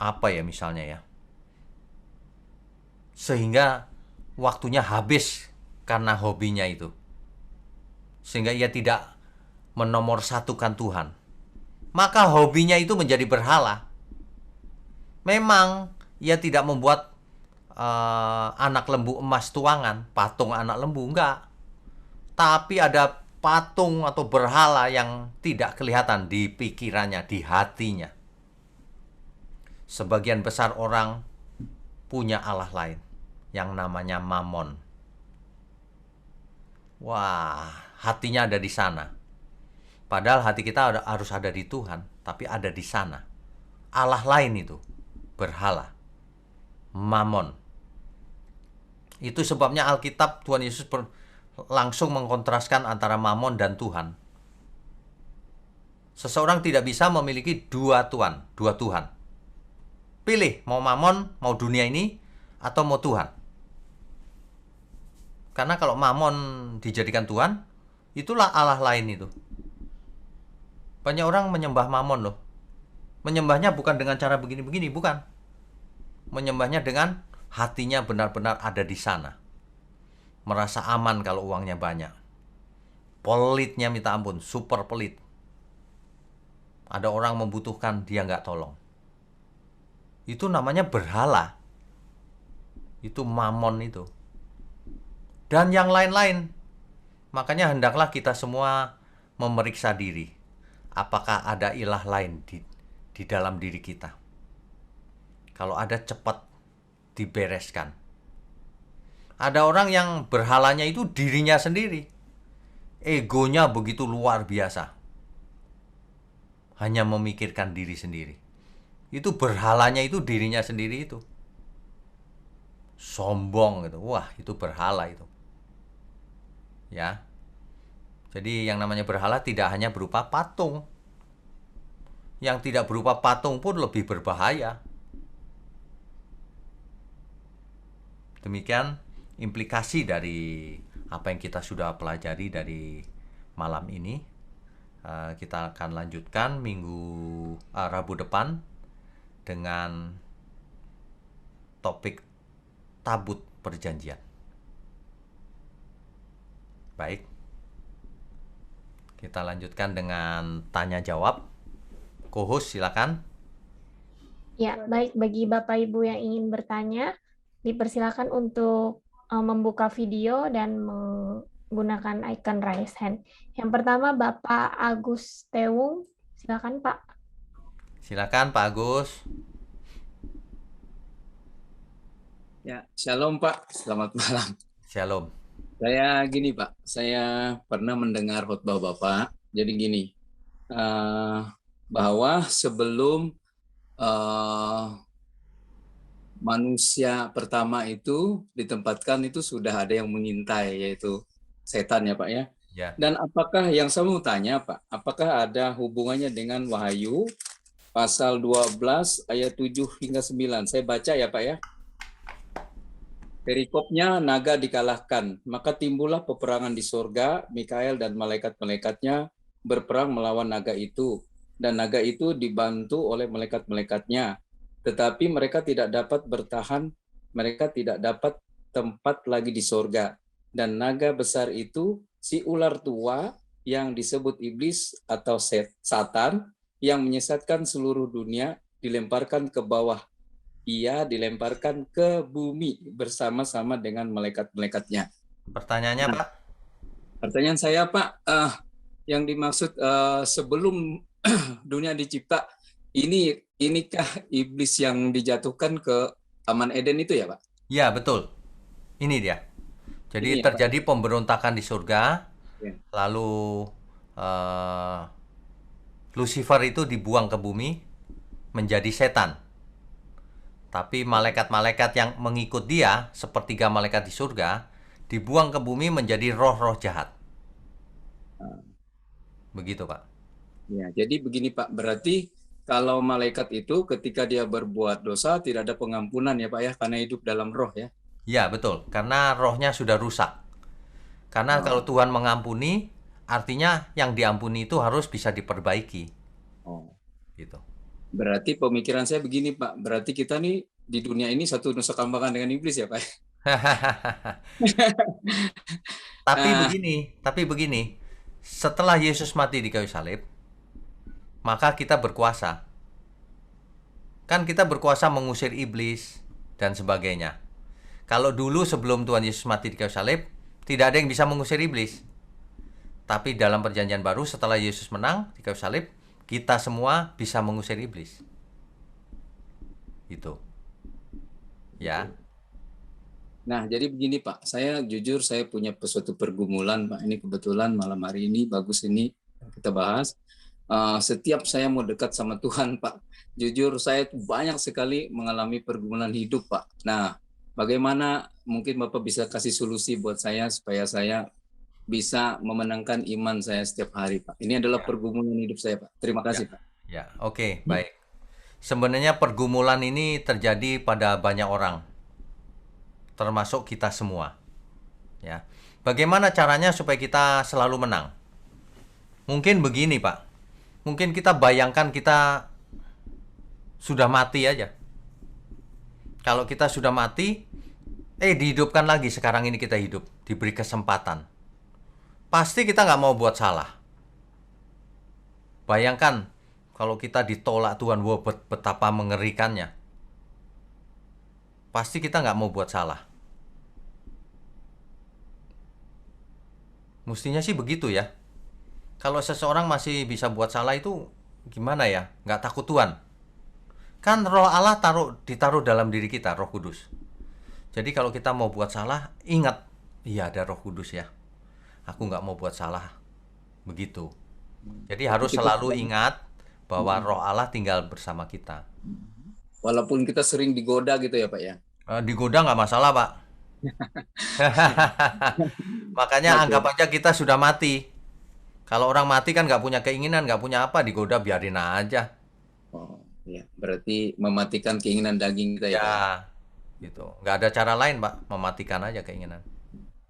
apa ya misalnya ya. Sehingga waktunya habis karena hobinya itu. Sehingga ia tidak menomorsatukan Tuhan. Maka hobinya itu menjadi berhala. Memang ia tidak membuat anak lembu emas tuangan, patung anak lembu, enggak. Tapi ada patung atau berhala yang tidak kelihatan di pikirannya, di hatinya. Sebagian besar orang punya Allah lain yang namanya Mammon. Wah, hatinya ada di sana. Padahal hati kita harus ada di Tuhan, tapi ada di sana. Allah lain itu, berhala, Mammon. Itu sebabnya Alkitab Tuhan Yesus langsung mengkontraskan antara Mammon dan Tuhan. Seseorang tidak bisa memiliki dua Tuhan. Pilih, mau Mammon, mau dunia ini, atau mau Tuhan. Karena kalau Mammon dijadikan Tuhan, itulah Allah lain itu. Banyak orang menyembah Mammon loh. Menyembahnya bukan dengan cara begini-begini, bukan. Menyembahnya dengan hatinya benar-benar ada di sana. Merasa aman kalau uangnya banyak. Pelitnya minta ampun, super pelit. Ada orang membutuhkan, dia nggak tolong. Itu namanya berhala. Itu Mammon itu. Dan yang lain-lain. Makanya hendaklah kita semua memeriksa diri. Apakah ada ilah lain di dalam diri kita? Kalau ada, cepat dibereskan. Ada orang yang berhalanya itu dirinya sendiri. Egonya begitu luar biasa. Hanya memikirkan diri sendiri. Itu berhalanya itu dirinya sendiri itu. Sombong gitu. Wah, itu berhala itu. Ya. Jadi yang namanya berhala tidak hanya berupa patung. Yang tidak berupa patung pun lebih berbahaya. Demikian implikasi dari apa yang kita sudah pelajari dari malam ini. Kita akan lanjutkan Rabu depan dengan topik tabut perjanjian. Baik, kita lanjutkan dengan tanya jawab. Co-host silakan. Ya, baik, bagi Bapak Ibu yang ingin bertanya, dipersilakan untuk membuka video dan menggunakan icon raise hand. Yang pertama Bapak Agus Tewung, silakan Pak. Silakan Pak Agus. Ya, shalom Pak, selamat malam. Shalom. Saya gini Pak, saya pernah mendengar khotbah Bapak. Jadi gini, bahwa sebelum manusia pertama itu ditempatkan itu sudah ada yang mengintai, yaitu setan ya Pak ya. Ya. Dan apakah yang saya mau tanya Pak, apakah ada hubungannya dengan Wahyu pasal 12 ayat 7 hingga 9? Saya baca ya Pak ya. Perikopnya, naga dikalahkan, maka timbullah peperangan di sorga, Mikael dan malaikat-malaikatnya berperang melawan naga itu, dan naga itu dibantu oleh malaikat-malaikatnya. Tetapi mereka tidak dapat bertahan, mereka tidak dapat tempat lagi di sorga. Dan naga besar itu, si ular tua yang disebut iblis atau Satan, yang menyesatkan seluruh dunia, dilemparkan ke bawah. Ia dilemparkan ke bumi bersama-sama dengan malaikat-malaikatnya. Pertanyaannya Pak? Pertanyaan saya Pak, yang dimaksud sebelum dunia dicipta, inikah iblis yang dijatuhkan ke Taman Eden itu ya Pak? Ya, betul. Ini dia. Jadi Ini ya, terjadi pemberontakan di surga, ya. Lalu Lucifer itu dibuang ke bumi menjadi setan. Tapi malaikat-malaikat yang mengikut dia, sepertiga malaikat di surga, dibuang ke bumi menjadi roh-roh jahat. Begitu Pak. Ya, jadi begini Pak, berarti kalau malaikat itu ketika dia berbuat dosa tidak ada pengampunan ya Pak ya, karena hidup dalam roh ya. Ya, betul. Karena rohnya sudah rusak. Karena kalau Tuhan mengampuni, artinya yang diampuni itu harus bisa diperbaiki. Gitu. Berarti pemikiran saya begini Pak, berarti kita nih di dunia ini satu nusa kambangan dengan iblis ya Pak. Tapi begini, setelah Yesus mati di kayu salib, maka kita berkuasa. Kan kita berkuasa mengusir iblis dan sebagainya. Kalau dulu sebelum Tuhan Yesus mati di kayu salib, tidak ada yang bisa mengusir iblis. Tapi dalam perjanjian baru setelah Yesus menang di kayu salib, kita semua bisa mengusir iblis. Itu. Ya. Nah, jadi begini Pak, saya jujur saya punya suatu pergumulan Pak. Ini kebetulan malam hari ini bagus ini kita bahas. Setiap saya mau dekat sama Tuhan Pak, jujur saya banyak sekali mengalami pergumulan hidup Pak. Nah, bagaimana mungkin Bapak bisa kasih solusi buat saya supaya saya bisa memenangkan iman saya setiap hari Pak. Ini adalah pergumulan hidup saya Pak. Terima kasih Pak. Ya, oke, baik. Sebenarnya pergumulan ini terjadi pada banyak orang, termasuk kita semua. Ya. Bagaimana caranya supaya kita selalu menang? Mungkin begini, Pak. Mungkin kita bayangkan kita sudah mati aja. Kalau kita sudah mati, dihidupkan lagi, sekarang ini kita hidup, diberi kesempatan. Pasti kita nggak mau buat salah. Bayangkan kalau kita ditolak Tuhan, wah betapa mengerikannya. Pasti kita nggak mau buat salah. Mestinya sih begitu ya. Kalau seseorang masih bisa buat salah itu gimana ya? Nggak takut Tuhan. Kan roh Allah ditaruh dalam diri kita, Roh Kudus. Jadi kalau kita mau buat salah, ingat, iya ada Roh Kudus ya. Aku nggak mau buat salah. Begitu. Jadi harus Kita selalu ingat bahwa roh Allah tinggal bersama kita. walaupun kita sering digoda gitu ya Pak ya. Digoda nggak masalah, Pak. Makanya Oke. anggap aja kita sudah mati. Kalau orang mati kan nggak punya keinginan, nggak punya apa, digoda biarin aja. Oh, ya. Berarti mematikan keinginan daging kita ya Pak. Ya, gitu. Nggak ada cara lain, Pak. Mematikan aja keinginan.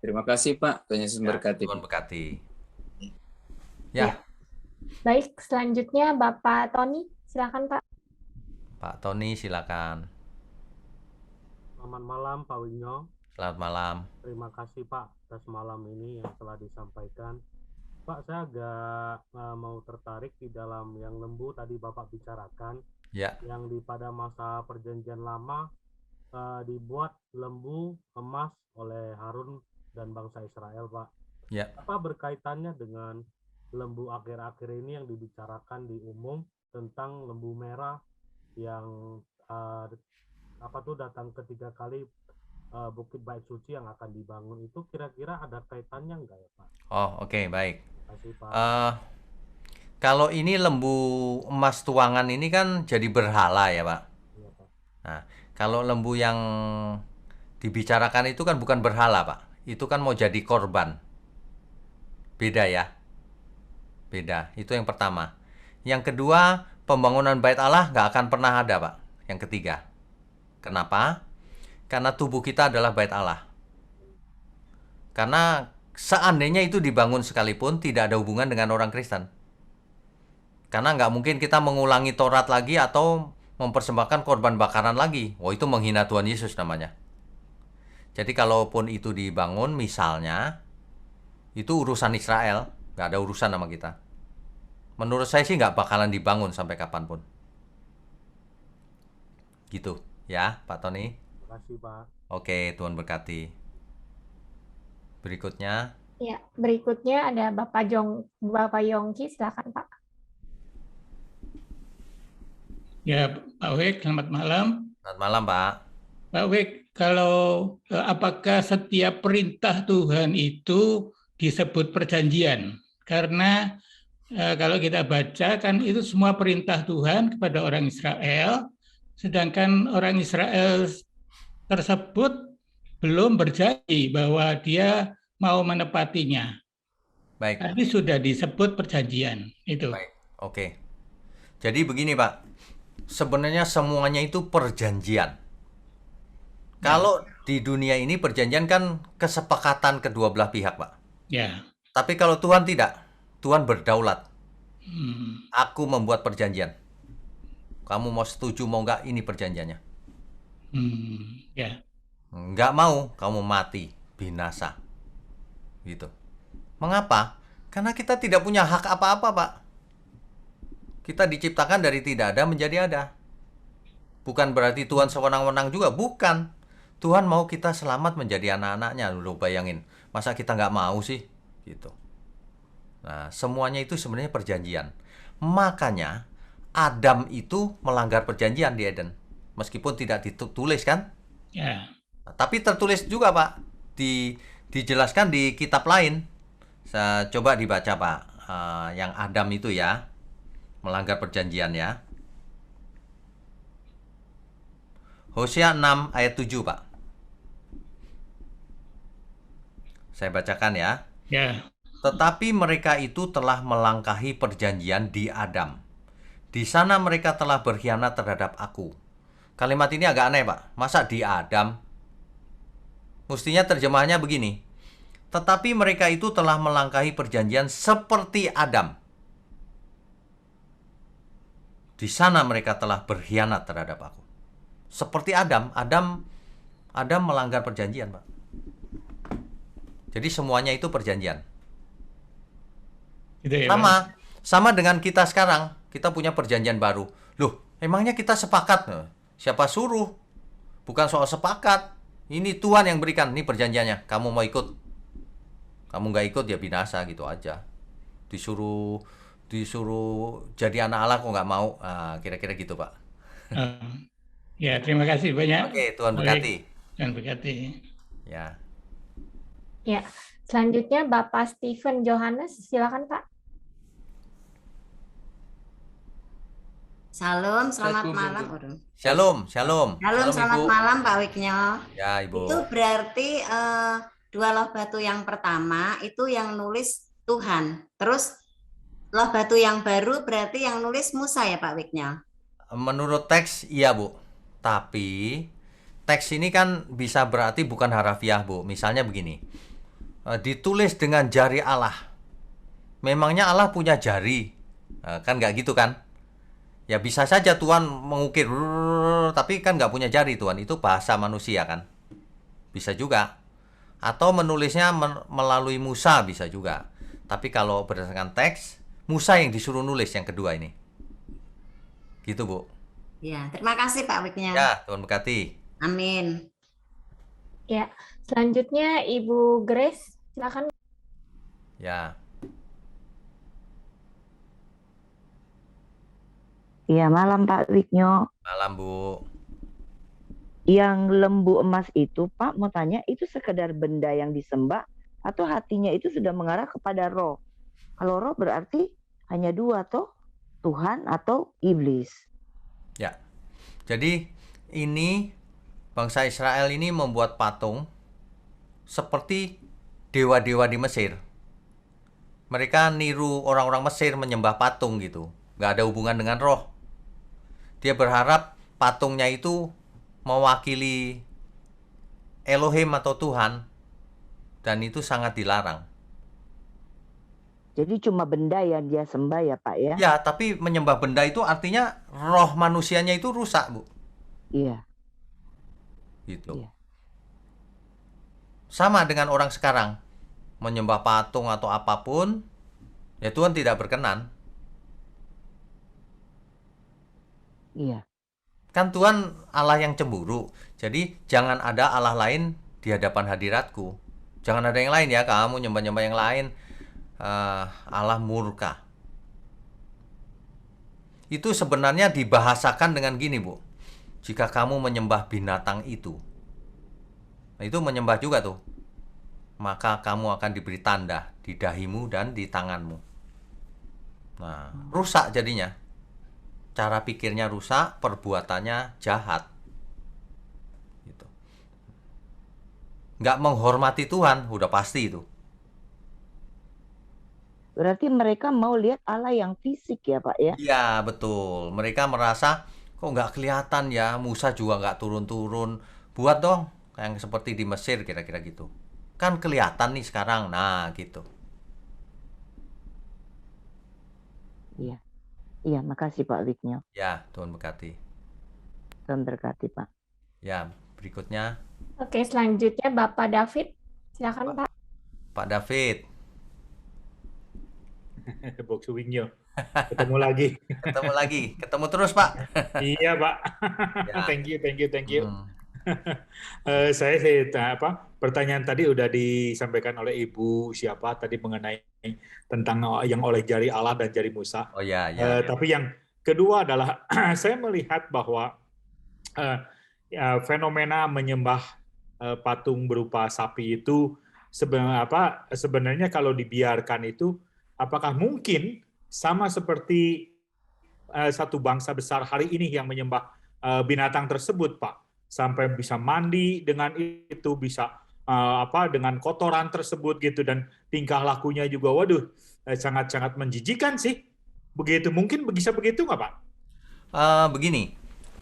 Terima kasih Pak. Tuhan Yesus memberkati. Tuhan berkati. Ya. Ya, Baik, selanjutnya Bapak Tony, silakan Pak. Pak Tony silakan. Selamat malam Pak Winyo. Selamat malam. Terima kasih Pak atas malam ini yang telah disampaikan. Pak, saya agak mau tertarik di dalam yang lembu tadi Bapak bicarakan, Ya, yang pada masa perjanjian lama dibuat lembu emas oleh Harun dan bangsa Israel, Pak. ya. Apa berkaitannya dengan lembu akhir-akhir ini yang dibicarakan di umum tentang lembu merah yang datang ketiga kali Bukit Bait Suci yang akan dibangun itu, kira-kira ada kaitannya enggak ya Pak? Oh, oke, baik. Terima kasih Pak. Kalau ini lembu emas tuangan ini kan jadi berhala ya, Pak. Iya Pak. Nah, kalau lembu yang dibicarakan itu kan bukan berhala, Pak. Itu kan mau jadi korban. Beda ya. Beda. Itu yang pertama. Yang kedua, pembangunan bait Allah nggak akan pernah ada, Pak. Yang ketiga. Kenapa? Karena tubuh kita adalah bait Allah. Karena seandainya itu dibangun sekalipun tidak ada hubungan dengan orang Kristen. Karena nggak mungkin kita mengulangi Taurat lagi atau mempersembahkan korban bakaran lagi. Wah, itu menghina Tuhan Yesus namanya. Jadi kalaupun itu dibangun misalnya, itu urusan Israel, nggak ada urusan sama kita. Menurut saya sih nggak bakalan dibangun sampai kapanpun. Gitu ya, Pak Tony. Terima kasih Pak. Oke, Tuhan berkati. Berikutnya, Ya, berikutnya ada Bapak Yongki, silakan Pak. Ya, Pak Wek, selamat malam. selamat malam, Pak. Pak Wek, kalau apakah setiap perintah Tuhan itu disebut perjanjian? Karena kalau kita baca kan itu semua perintah Tuhan kepada orang Israel, sedangkan orang Israel tersebut belum berjanji bahwa dia mau menepatinya. Baik. Tapi sudah disebut perjanjian itu. Baik. Oke. Jadi begini, Pak. Sebenarnya semuanya itu perjanjian. Kalau di dunia ini perjanjian kan kesepakatan kedua belah pihak, Pak. Ya. Tapi kalau Tuhan tidak, Tuhan berdaulat. Hmm. Aku membuat perjanjian. Kamu mau setuju mau nggak, ini perjanjiannya. Ya. Nggak mau, kamu mati, binasa. Gitu. Mengapa? Karena kita tidak punya hak apa-apa, Pak. Kita diciptakan dari tidak ada menjadi ada. Bukan berarti Tuhan sewenang-wenang juga, bukan. Tuhan mau kita selamat menjadi anak-anaknya. Lu bayangin, masa kita nggak mau sih? Gitu. Nah, semuanya itu sebenarnya perjanjian. Makanya Adam itu melanggar perjanjian di Eden. Meskipun tidak ditulis kan? Ya. Nah, tapi tertulis juga, Pak. Dijelaskan di kitab lain. Saya coba dibaca, Pak. Yang Adam itu ya, melanggar perjanjian ya. Hosea 6 ayat 7, Pak. Saya bacakan ya. Ya. Tetapi mereka itu telah melangkahi perjanjian di Adam. Di sana mereka telah berkhianat terhadap aku. Kalimat ini agak aneh, Pak. Masa di Adam? Mestinya terjemahannya begini. Tetapi mereka itu telah melangkahi perjanjian seperti Adam. Di sana mereka telah berkhianat terhadap aku. Seperti Adam. Adam melanggar perjanjian, Pak. Jadi semuanya itu perjanjian. Gitu ya, Pak? Sama dengan kita sekarang. Kita punya perjanjian baru. Loh, emangnya kita sepakat? Siapa suruh? Bukan soal sepakat. Ini Tuhan yang berikan. Ini perjanjiannya. Kamu mau ikut? Kamu nggak ikut ya binasa gitu aja. Disuruh disuruh jadi anak Allah kok nggak mau. Kira-kira gitu, Pak. Ya, terima kasih banyak. Oke, Tuhan Baik, berkati. Tuhan berkati. Ya. Ya, selanjutnya Bapak Stephen Johannes, silakan Pak. Shalom, selamat Satu, malam. satu. Waduh. Shalom, shalom. Shalom, selamat Ibu. malam Pak Wiknyo. Ya, Ibu. Itu berarti dua loh batu yang pertama itu yang nulis Tuhan. Terus loh batu yang baru berarti yang nulis Musa ya Pak Wiknyo? Menurut teks, iya, Bu. Tapi teks ini kan bisa berarti bukan harafiah, Bu. Misalnya begini. Ditulis dengan jari Allah. Memangnya Allah punya jari? Kan nggak gitu kan? Ya bisa saja Tuhan mengukir, tapi kan nggak punya jari Tuhan. Itu bahasa manusia kan? Bisa juga. Atau menulisnya melalui Musa bisa juga. Tapi kalau berdasarkan teks, Musa yang disuruh nulis yang kedua ini. Gitu, Bu. Ya, terima kasih Pak Wiknyo. Ya, Tuhan berkati. Amin. Ya, selanjutnya Ibu Grace, silakan. Ya. Iya, malam Pak Wiknyo. Malam, Bu. Yang lembu emas itu, Pak, mau tanya, itu sekedar benda yang disembah atau hatinya itu sudah mengarah kepada roh? Kalau roh berarti hanya dua, toh? Tuhan atau iblis. Ya. Jadi ini bangsa Israel ini membuat patung seperti dewa-dewa di Mesir. Mereka niru orang-orang Mesir menyembah patung gitu. Nggak ada hubungan dengan roh. Dia berharap patungnya itu mewakili Elohim atau Tuhan. Dan itu sangat dilarang. Jadi cuma benda yang dia sembah ya Pak ya? Ya, tapi menyembah benda itu artinya roh manusianya itu rusak, Bu. Iya. Gitu. Iya. Sama dengan orang sekarang. Menyembah patung atau apapun, ya Tuhan tidak berkenan. Iya. Kan Tuhan Allah yang cemburu. Jadi jangan ada Allah lain di hadapan hadiratku. Jangan ada yang lain ya, kamu nyembah-nyembah yang lain. Allah murka. Itu sebenarnya dibahasakan dengan gini, Bu. Jika kamu menyembah binatang itu, nah itu menyembah juga tuh. Maka kamu akan diberi tanda di dahimu dan di tanganmu. Nah, rusak jadinya. Cara pikirnya rusak, perbuatannya jahat. Gitu. Nggak menghormati Tuhan, udah pasti itu. Berarti mereka mau lihat Allah yang fisik ya Pak ya? Iya, betul. Mereka merasa, kok nggak kelihatan ya, Musa juga nggak turun-turun. Buat dong, yang seperti di Mesir kira-kira gitu. Kan kelihatan nih sekarang, nah gitu. Iya. Iya, makasih Pak Wiknyo. Ya, Tuhan berkati. Tuhan berkati Pak. Ya, berikutnya Oke, selanjutnya Bapak David, silakan Pak. Pak David. Box Wingnya. Ketemu lagi. Ketemu lagi, ketemu terus Pak. Iya, Pak. Ya. Thank you. Hmm. Saya pertanyaan tadi udah disampaikan oleh Ibu siapa tadi mengenai tentang yang oleh jari Allah dan jari Musa. Oh ya, ya. Tapi yang kedua adalah saya melihat bahwa fenomena menyembah patung berupa sapi itu sebenarnya kalau dibiarkan itu apakah mungkin sama seperti satu bangsa besar hari ini yang menyembah binatang tersebut, Pak? Sampai bisa mandi dengan itu, bisa dengan kotoran tersebut gitu, dan tingkah lakunya juga, waduh, sangat-sangat menjijikan sih. Begitu, mungkin bisa begitu nggak Pak? Begini,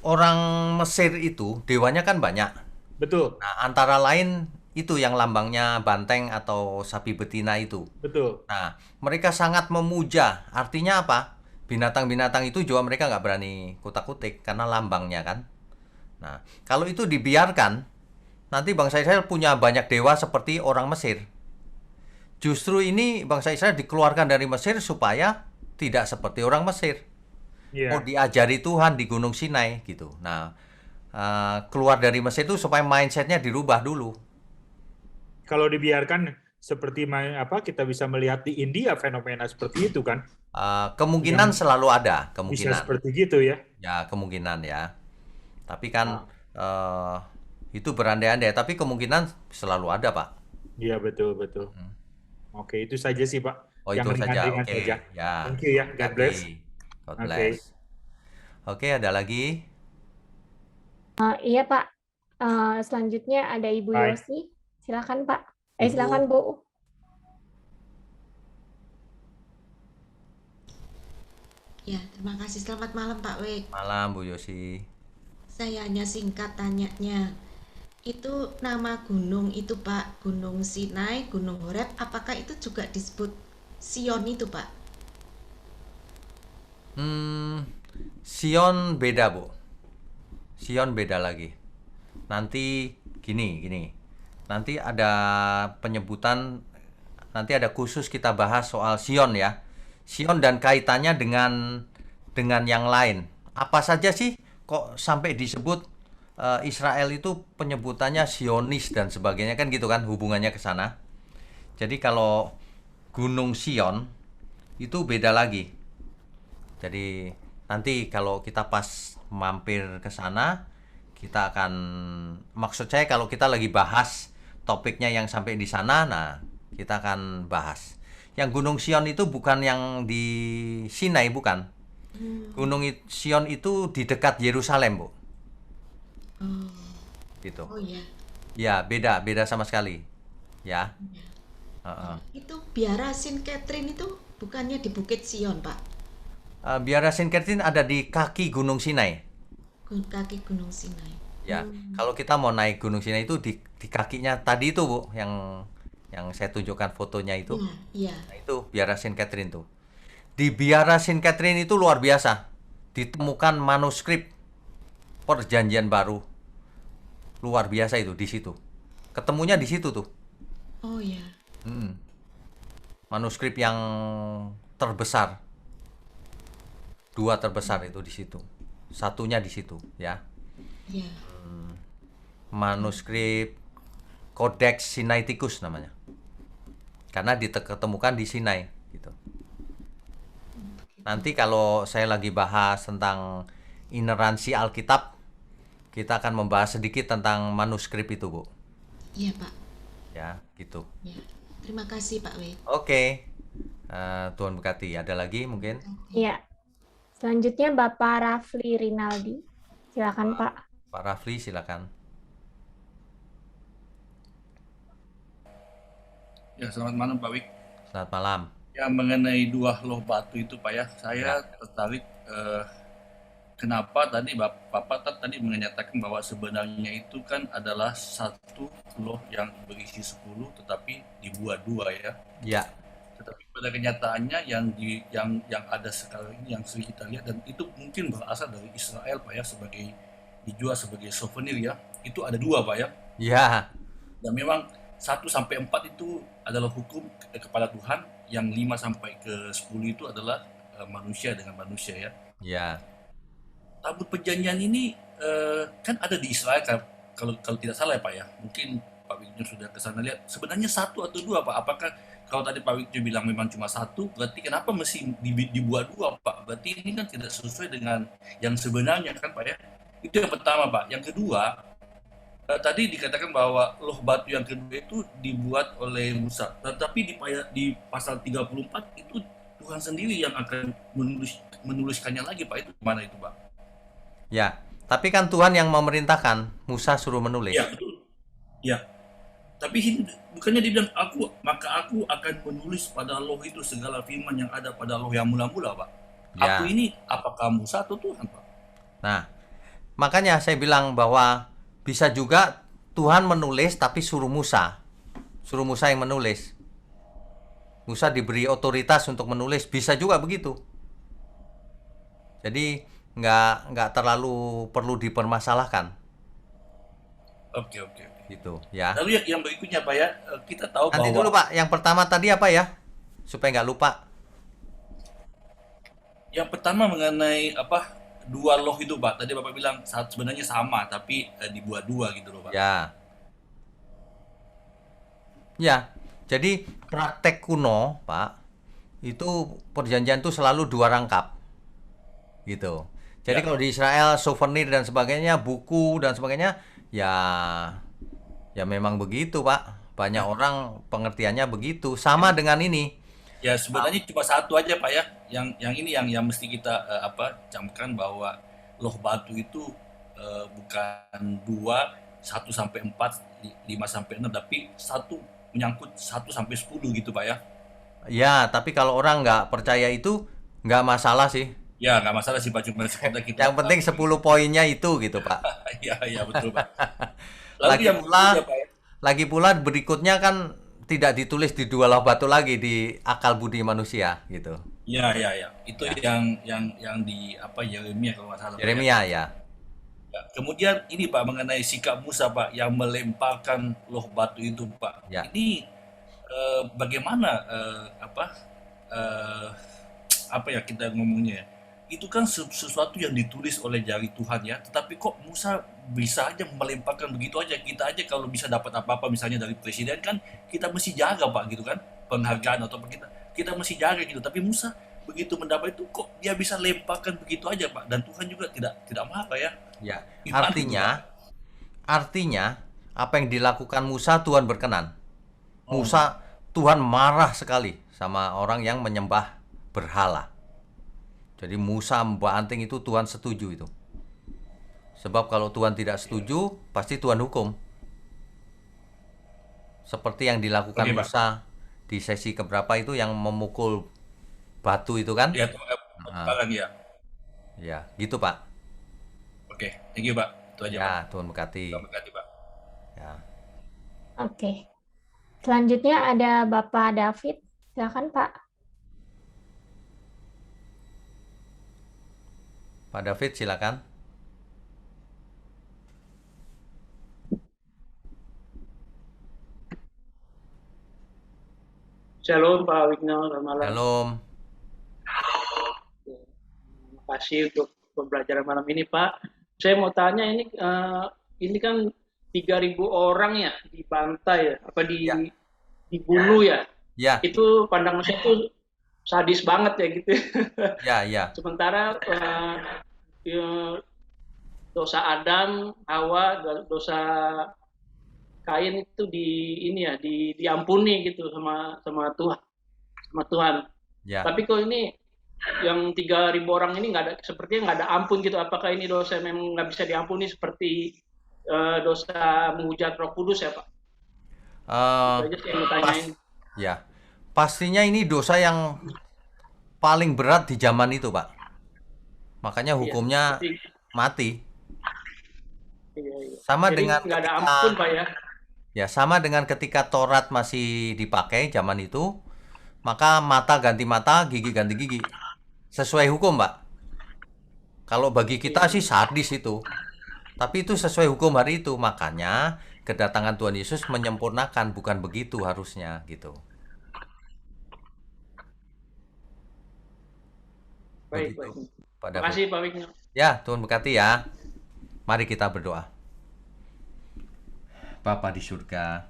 orang Mesir itu dewanya kan banyak. Betul. Nah, antara lain itu yang lambangnya banteng atau sapi betina itu. Betul. Nah, mereka sangat memuja. Artinya apa? Binatang-binatang itu juga mereka nggak berani kutak-kutik karena lambangnya kan. Nah, kalau itu dibiarkan, nanti bangsa Israel punya banyak dewa seperti orang Mesir. Justru ini bangsa Israel dikeluarkan dari Mesir supaya tidak seperti orang Mesir. Yeah. Oh, diajari Tuhan di Gunung Sinai gitu. Nah, keluar dari Mesir itu supaya mindsetnya dirubah dulu. Kalau dibiarkan seperti kita bisa melihat di India fenomena seperti itu kan? Kemungkinan Yang selalu ada, bisa kemungkinan. seperti gitu ya? Ya, kemungkinan ya. Tapi kan Ah, itu berandai-andai, tapi kemungkinan selalu ada, Pak. iya betul betul. Hmm. Oke, itu saja sih Pak. Oh, Yang itu saja. ringan-ringan Oke, saja. ya. Thank you ya. God bless. Hati. God Oke. bless. Oke, ada lagi? Iya Pak. Selanjutnya ada Ibu Baik. Yosi. Silakan Pak. Ibu. Silakan Bu. Ya, terima kasih. Selamat malam Pak Wek. Malam, Bu Yosi. Saya hanya singkat tanyanya. Itu nama gunung itu Pak, Gunung Sinai, Gunung Horeb, apakah itu juga disebut Sion itu Pak? Sion beda, Bu. Sion beda lagi. Nanti gini. Nanti ada penyebutan, nanti ada khusus kita bahas soal Sion ya. Sion dan kaitannya dengan yang lain. Apa saja sih kok sampai disebut Israel itu penyebutannya Zionis dan sebagainya kan gitu kan, hubungannya ke sana. Jadi kalau Gunung Sion itu beda lagi. Jadi nanti kalau kita pas mampir ke sana, kita akan, maksud saya kalau kita lagi bahas topiknya yang sampai di sana, nah kita akan bahas. Yang Gunung Sion itu bukan yang di Sinai, bukan. Gunung Sion itu di dekat Yerusalem, Bu. Oh, Gitu. oh ya. Ya, beda sama sekali. Ya. Heeh. Itu biara Saint Catherine itu bukannya di Bukit Sion Pak? Biara Saint Catherine ada di kaki Gunung Sinai. Kaki Gunung Sinai. Ya, kalau kita mau naik Gunung Sinai itu di kakinya tadi itu, Bu, yang saya tunjukkan fotonya itu. Iya. Nah, itu Biara Saint Catherine tuh. Di Biara Saint Catherine itu luar biasa. Ditemukan manuskrip Perjanjian Baru. Luar biasa itu di situ. Ketemunya di situ tuh. Oh ya. Manuskrip yang terbesar. 2 terbesar itu di situ. Satunya di situ, ya. Iya. Manuskrip Codex Sinaiticus namanya. Karena ditemukan di Sinai gitu. Nanti kalau saya lagi bahas tentang ineransi Alkitab, kita akan membahas sedikit tentang manuskrip itu, Bu. Iya Pak. Ya, gitu. Ya. Terima kasih Pak Wek. Oke. Tuhan berkati. Ada lagi mungkin? Iya. Selanjutnya Bapak Rafli Rinaldi. Silakan Pak. Pak Rafli, silakan. Ya, selamat malam Pak Wik. Selamat malam. Ya, mengenai 2 loh batu itu Pak ya, saya tertarik kenapa tadi Bapak tadi menyatakan bahwa sebenarnya itu kan adalah 1 loh yang berisi 10 tetapi dibuat 2 ya. Ya. Tetapi pada kenyataannya yang ada sekarang ini yang sering kita lihat, dan itu mungkin berasal dari Israel Pak ya, sebagai dijual sebagai souvenir ya. Itu ada 2 Pak ya. Ya. Dan memang 1 sampai 4 itu adalah hukum kepada Tuhan, yang 5 sampai ke 10 itu adalah manusia dengan manusia ya. Ya. Tabut perjanjian ini kan ada di Israel kan, kalau tidak salah ya Pak ya. Mungkin Pak Wikjo sudah ke sana lihat. Sebenarnya 1 atau 2 Pak? Apakah kalau tadi Pak Wikjo bilang memang cuma 1, berarti kenapa mesti dibuat 2 Pak? Berarti ini kan tidak sesuai dengan yang sebenarnya kan Pak ya. Itu yang pertama Pak. Yang kedua, tadi dikatakan bahwa loh batu yang kedua itu dibuat oleh Musa. Tetapi di pasal 34 itu Tuhan sendiri yang akan menuliskannya lagi Pak. Itu mana itu Pak? Ya, tapi kan Tuhan yang memerintahkan, Musa suruh menulis. Ya, betul. Ya. Tapi bukannya dia bilang maka aku akan menulis pada loh itu segala firman yang ada pada loh yang mula-mula, Pak. Ya. Aku ini apakah Musa atau Tuhan, Pak? Nah, makanya saya bilang bahwa bisa juga Tuhan menulis tapi suruh Musa yang menulis. Musa diberi otoritas untuk menulis, bisa juga begitu. Jadi nggak terlalu perlu dipermasalahkan. Oke. Gitu ya. Lalu yang berikutnya Pak ya, kita tahu Nanti bahwa dulu Pak, yang pertama tadi apa ya? Supaya nggak lupa. yang pertama mengenai 2 loh itu Pak. Tadi Bapak bilang sebenarnya sama tapi dibuat 2 gitu loh Pak. Ya. Jadi praktek kuno, Pak, itu perjanjian itu selalu 2 rangkap, gitu. Jadi Ya. kalau di Israel souvenir dan sebagainya, buku dan sebagainya, ya memang begitu, Pak. Banyak orang pengertiannya begitu. Sama dengan ini. Ya sebenarnya cuma satu aja Pak ya, yang ini yang mesti kita camkan bahwa loh batu itu bukan 2, 1 sampai 4, 5 sampai 6, tapi satu menyangkut 1 sampai 10 gitu Pak ya. Ya, tapi kalau orang nggak percaya itu nggak masalah sih. Ya nggak masalah sih Pak, cuma sekedar kita. Yang penting 10 poinnya itu gitu, Pak. Ya betul Pak. Lalu yang Lagi pula berikutnya kan tidak ditulis di 2 loh batu lagi, di akal budi manusia gitu. Ya. Itu yang di Yeremia kalau nggak salah. Yeremia ya. Ya. Kemudian ini Pak mengenai sikap Musa Pak yang melemparkan loh batu itu Pak. Ya. Ini bagaimana kita ngomongnya ya? Itu kan sesuatu yang ditulis oleh jari Tuhan ya, tetapi kok Musa bisa aja melemparkan begitu aja. Kita aja kalau bisa dapat apa-apa misalnya dari presiden kan kita mesti jaga Pak gitu kan, penghargaan atau kita mesti jaga gitu. Tapi Musa begitu mendapat itu kok dia bisa lemparkan begitu aja Pak, dan Tuhan juga tidak marah ya. Ya, Gimana artinya apa yang dilakukan Musa Tuhan berkenan. Tuhan marah sekali sama orang yang menyembah berhala. Jadi Musa membanting itu Tuhan setuju itu. Sebab kalau Tuhan tidak setuju, pasti Tuhan hukum. Seperti yang dilakukan Oke, Pak. Musa di sesi keberapa itu yang memukul batu itu kan? Ya, Nah, ya. ya, gitu Pak. Oke, thank you Pak. Itu aja Pak. Ya, Tuhan berkati. Tuhan berkati Pak. Ya. Oke. Selanjutnya ada Bapak David. Silakan Pak. Pak David silakan. Shalom Pak Wigno, selamat malam. Shalom. Terima kasih untuk pembelajaran malam ini Pak. Saya mau tanya ini kan 3.000 orang ya dibantai ya, dibunuh ya. Ya. Itu pandangan saya itu sadis banget ya gitu. Ya. Sementara dosa Adam, Hawa, dosa Kain itu diampuni gitu sama Tuhan. Ya. Tapi kok ini yang 3.000 orang ini sepertinya nggak ada ampun gitu. Apakah ini dosa memang nggak bisa diampuni seperti dosa menghujat Roh Kudus ya Pak? Itu aja sih yang mau tanyain. Ya, pastinya ini dosa yang paling berat di zaman itu Pak. Makanya hukumnya mati. Iya. Sama Jadi dengan nggak ada ampun Pak ya. Ya, sama dengan ketika Taurat masih dipakai zaman itu, maka mata ganti mata, gigi ganti gigi. Sesuai hukum, Pak. Kalau bagi kita sih sadis itu. Tapi itu sesuai hukum hari itu. Makanya kedatangan Tuhan Yesus menyempurnakan, bukan begitu harusnya gitu. Baik. Terima kasih Pak Wigno. Ya, Tuhan berkati ya. Mari kita berdoa. Bapa di surga,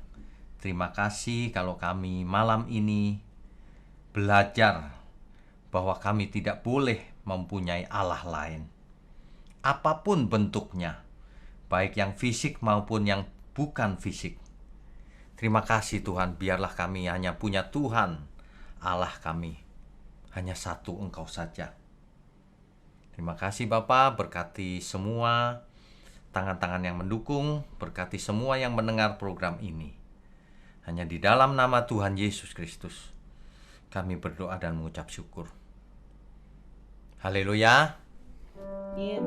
terima kasih kalau kami malam ini belajar bahwa kami tidak boleh mempunyai Allah lain. Apapun bentuknya, baik yang fisik maupun yang bukan fisik. Terima kasih Tuhan, biarlah kami hanya punya Tuhan, Allah kami. Hanya satu Engkau saja. Terima kasih Bapa, berkati semua tangan-tangan yang mendukung, berkati semua yang mendengar program ini. Hanya di dalam nama Tuhan Yesus Kristus kami berdoa dan mengucap syukur. Haleluya. Iya.